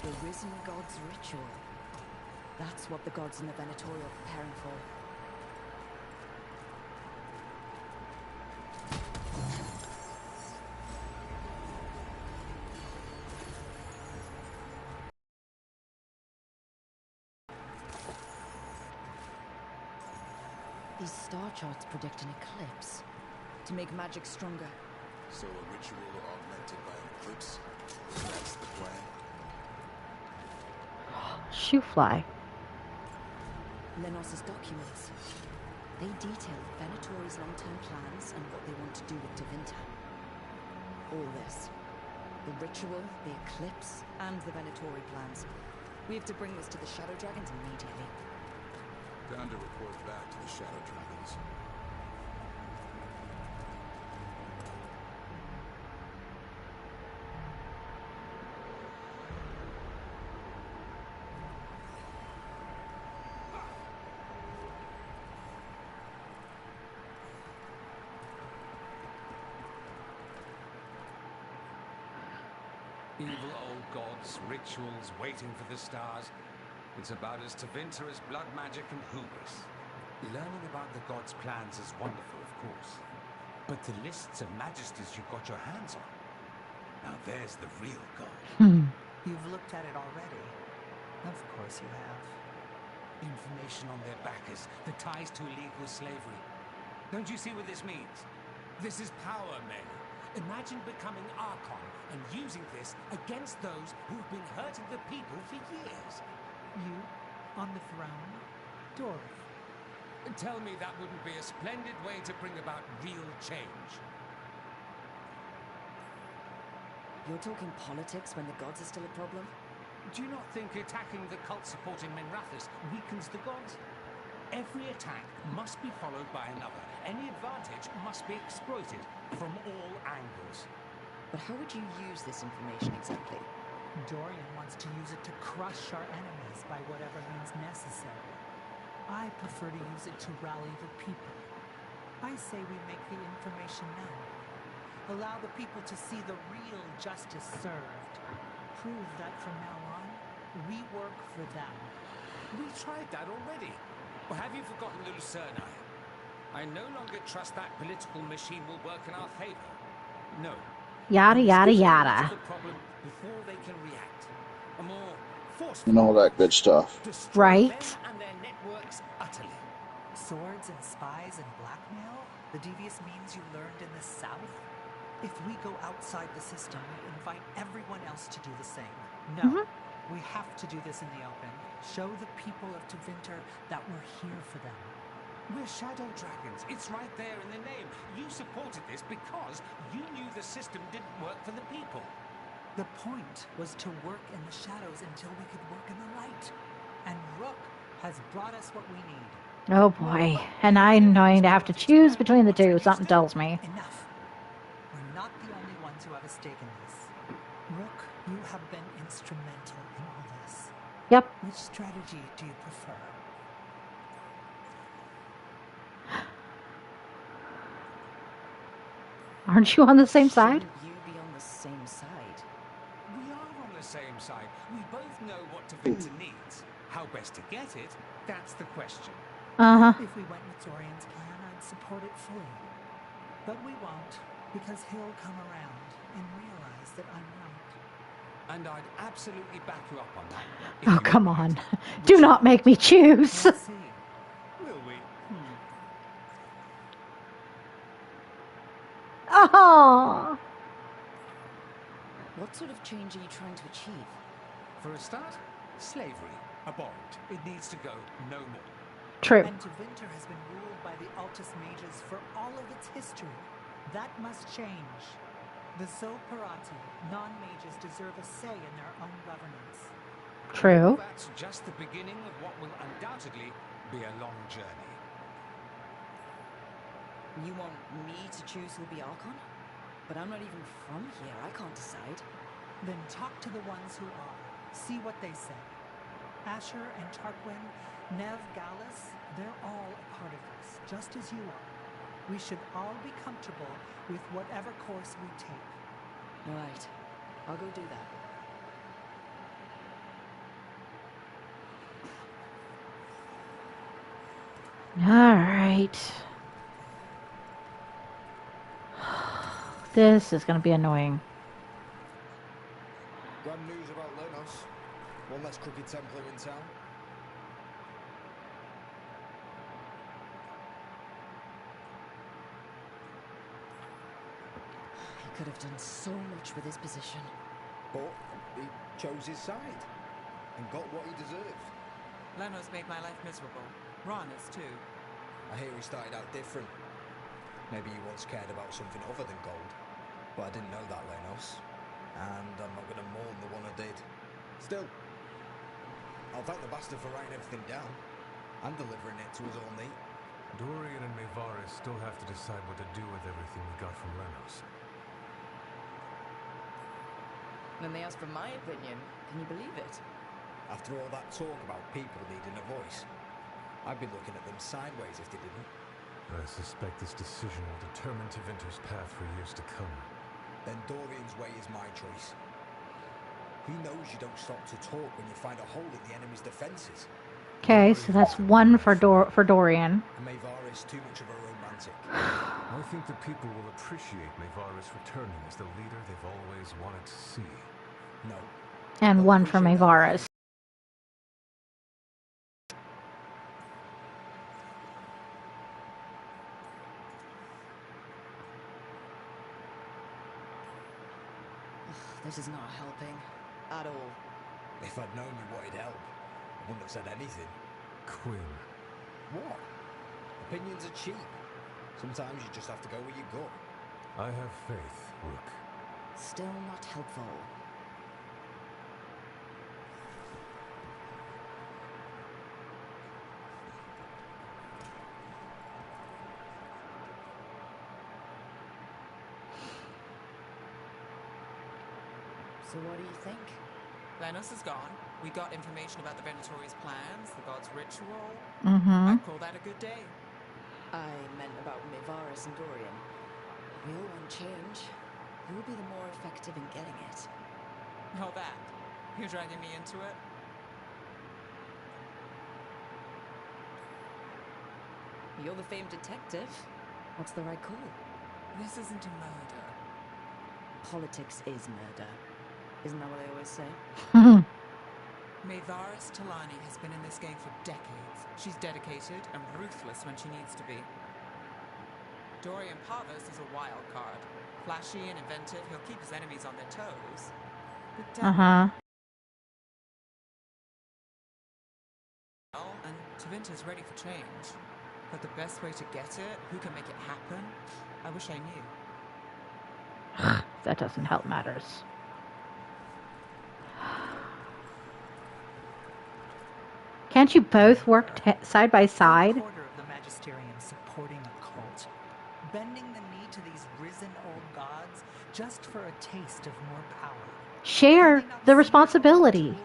The Risen God's ritual. That's what the gods in the Venatori are preparing for. These star charts predict an eclipse. To make magic stronger. So a ritual augmented by an eclipse? That's the plan? Shoe fly. Lenos's documents. They detail Venatori's long-term plans and what they want to do with Tevinter. All this. The ritual, the eclipse, and the Venatori plans. We have to bring this to the Shadow Dragons immediately. Time to report back to the Shadow Dragons. Evil old gods, rituals, waiting for the stars. It's about as Tevinter as blood magic and hubris. Learning about the gods' plans is wonderful, of course. But the lists of majesties you've got your hands on, now there's the real gold. You've looked at it already. Of course you have. Information on their backers, the ties to illegal slavery. Don't you see what this means? This is power, May. Imagine becoming Archon and using this against those who've been hurting the people for years. You, on the throne, Dory. Tell me that wouldn't be a splendid way to bring about real change. You're talking politics when the gods are still a problem? Do you not think attacking the cult supporting Minrathous weakens the gods? Every attack must be followed by another. Any advantage must be exploited from all angles. But how would you use this information exactly? Dorian wants to use it to crush our enemies by whatever means necessary. I prefer to use it to rally the people. I say we make the information known. Allow the people to see the real justice served. Prove that from now on, we work for them. We tried that already. Or have you forgotten Lucerne? I no longer trust that political machine will work in our favor. No. Yada, yada, yada. The problem before they can react. A more forceful, And all that good stuff. Right. them and their networks utterly. Swords and spies and blackmail? The devious means you learned in the South? If we go outside the system, we invite everyone else to do the same. No. We have to do this in the open. Show the people of Tevinter that we're here for them. We're Shadow Dragons. It's right there in the name. You supported this because you knew the system didn't work for the people. The point was to work in the shadows until we could work in the light. And Rook has brought us what we need. Oh boy. And I'm going to have to choose between the two, something tells me. Enough. We're not the only ones who have a stake in this. Rook, you have been instrumental in all this. Yep. Which strategy do you prefer? Aren't you on the same side? Shouldn't you be on the same side? We are on the same side. We both know what Tevinter needs. How best to get it, that's the question. If we went with Dorian's plan, I'd support it fully. But we won't, because he'll come around and realize that I'm right. And I'd absolutely back you up on that. Oh, come on. Do not make me choose. We'll see. Will we? Oh. What sort of change are you trying to achieve? For a start, slavery. Abhorrent. It needs to go no more. True. And Tevinter has been ruled by the Altus Mages for all of its history. That must change. The Zoparati, non-mages, deserve a say in their own governance. True. That's just the beginning of what will undoubtedly be a long journey. You want me to choose who'll be Archon? But I'm not even from here. I can't decide. Then talk to the ones who are. See what they say. Asher and Tarquin, Nev, Gallus, they're all a part of this, just as you are. We should all be comfortable with whatever course we take. All right. I'll go do that. All right. This is going to be annoying. Grand news about Lenos. One less crooked Templar in town. He could have done so much with his position. But he chose his side and got what he deserved. Lenos made my life miserable. Rana's too. I hear he started out different. Maybe he once cared about something other than gold. But I didn't know that, Lenos. And I'm not going to mourn the one I did. Still, I'll thank the bastard for writing everything down. and delivering it to us all neat. Dorian and Maevaris still have to decide what to do with everything we got from Lenos. Then they asked for my opinion. Can you believe it? After all that talk about people needing a voice, I'd be looking at them sideways if they didn't. I suspect this decision will determine Tevinter's path for years to come. Then Dorian's way is my choice. He knows you don't stop to talk when you find a hole in the enemy's defenses. Okay, so that's one for Dorian. And Maevaris too much of a romantic. I think the people will appreciate Maevaris returning as the leader they've always wanted to see. No. And one for Maevaris. This is not helping. At all. If I'd known you wanted help, I wouldn't have said anything. Quinn. What? Opinions are cheap. Sometimes you just have to go where you go. I have faith, Rook. Still not helpful. So what do you think? Lenos is gone. We got information about the Venatori's plans, the god's ritual. Mm-hmm. I'd call that a good day. I meant about Maevaris and Dorian. We all want change. Who will be the more effective in getting it? Oh, that. You're dragging me into it? You're the famed detective. What's the right call? This isn't a murder. Politics is murder. Isn't that what they always say? Maevaris Talani has been in this game for decades. She's dedicated and ruthless when she needs to be. Dorian Pavos is a wild card. Flashy and inventive, he'll keep his enemies on their toes. But and Tevinter's ready for change. But the best way to get it, who can make it happen, I wish I knew. That doesn't help matters. Can't you both work side by side? A quarter of the Magisterium supporting a cult, bending the knee to these risen old gods just for a taste of more power. Share the responsibility.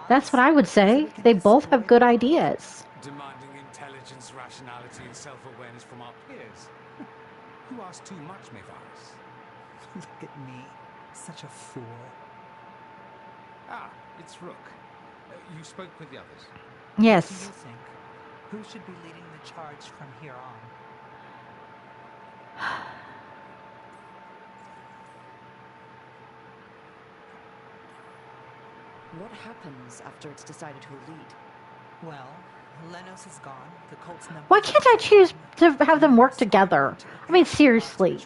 That's what I would say. They both have good ideas. Demanding intelligence, rationality, and self-awareness from our peers. Who asked too much, Maevaris? Look at me, such a fool. Ah, it's Rook. You spoke with the others. Yes. What do you think? Who should be leading the charge from here on? What happens after it's decided who'll lead? Well, Lenos is gone. The cult's number. Why can't I choose to have them work together? I mean, seriously.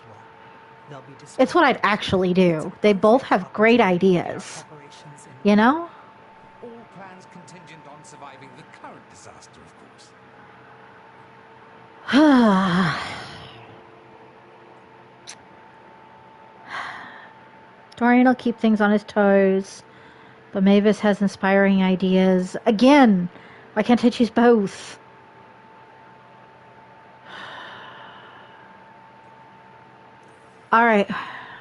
It's what I'd actually do. They both have great ideas. You know? All plans contingent on surviving the current disaster, of course. Dorian will keep things on his toes. But Mavis has inspiring ideas. Again, why can't I choose both? All right.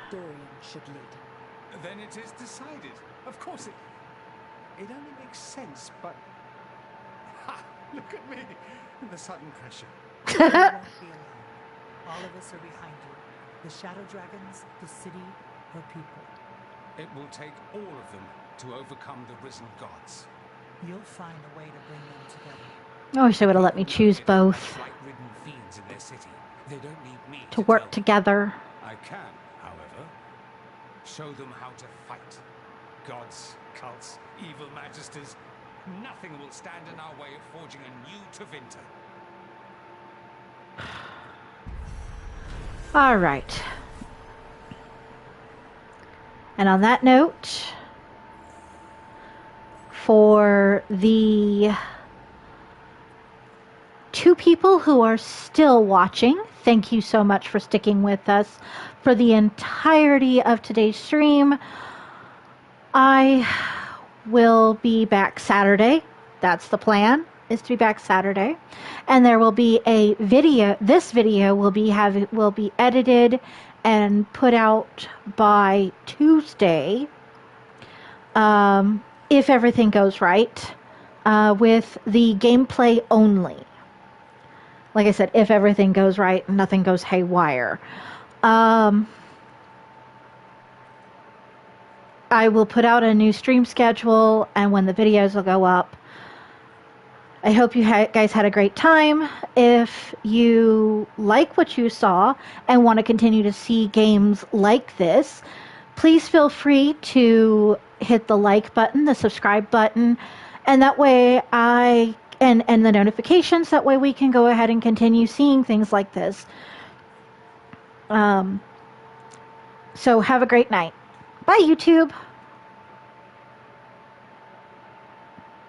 Dorian should lead. Then it is decided. Of course, it only makes sense, but... Ha! Look at me! The sudden pressure. You won't be alone. All of us are behind you. The Shadow Dragons, the city, her people. It will take all of them to overcome the risen gods. You'll find a way to bring them together. I wish they would have let me choose both. Flight-ridden fiends in their city. They don't need me To work together. I can, however, show them how to fight. Gods, cults, evil magisters, nothing will stand in our way of forging a new Tevinter. All right. And on that note, for the 2 people who are still watching, thank you so much for sticking with us for the entirety of today's stream. I will be back Saturday. That's the plan. is to be back Saturday, and there will be a video. This video will be edited and put out by Tuesday, if everything goes right, with the gameplay only. Like I said, if everything goes right and nothing goes haywire. I will put out a new stream schedule and when the videos will go up. I hope you guys had a great time. If you like what you saw and want to continue to see games like this, please feel free to hit the like button, the subscribe button, and that way and the notifications, that way we can go ahead and continue seeing things like this. So have a great night. Bye, YouTube.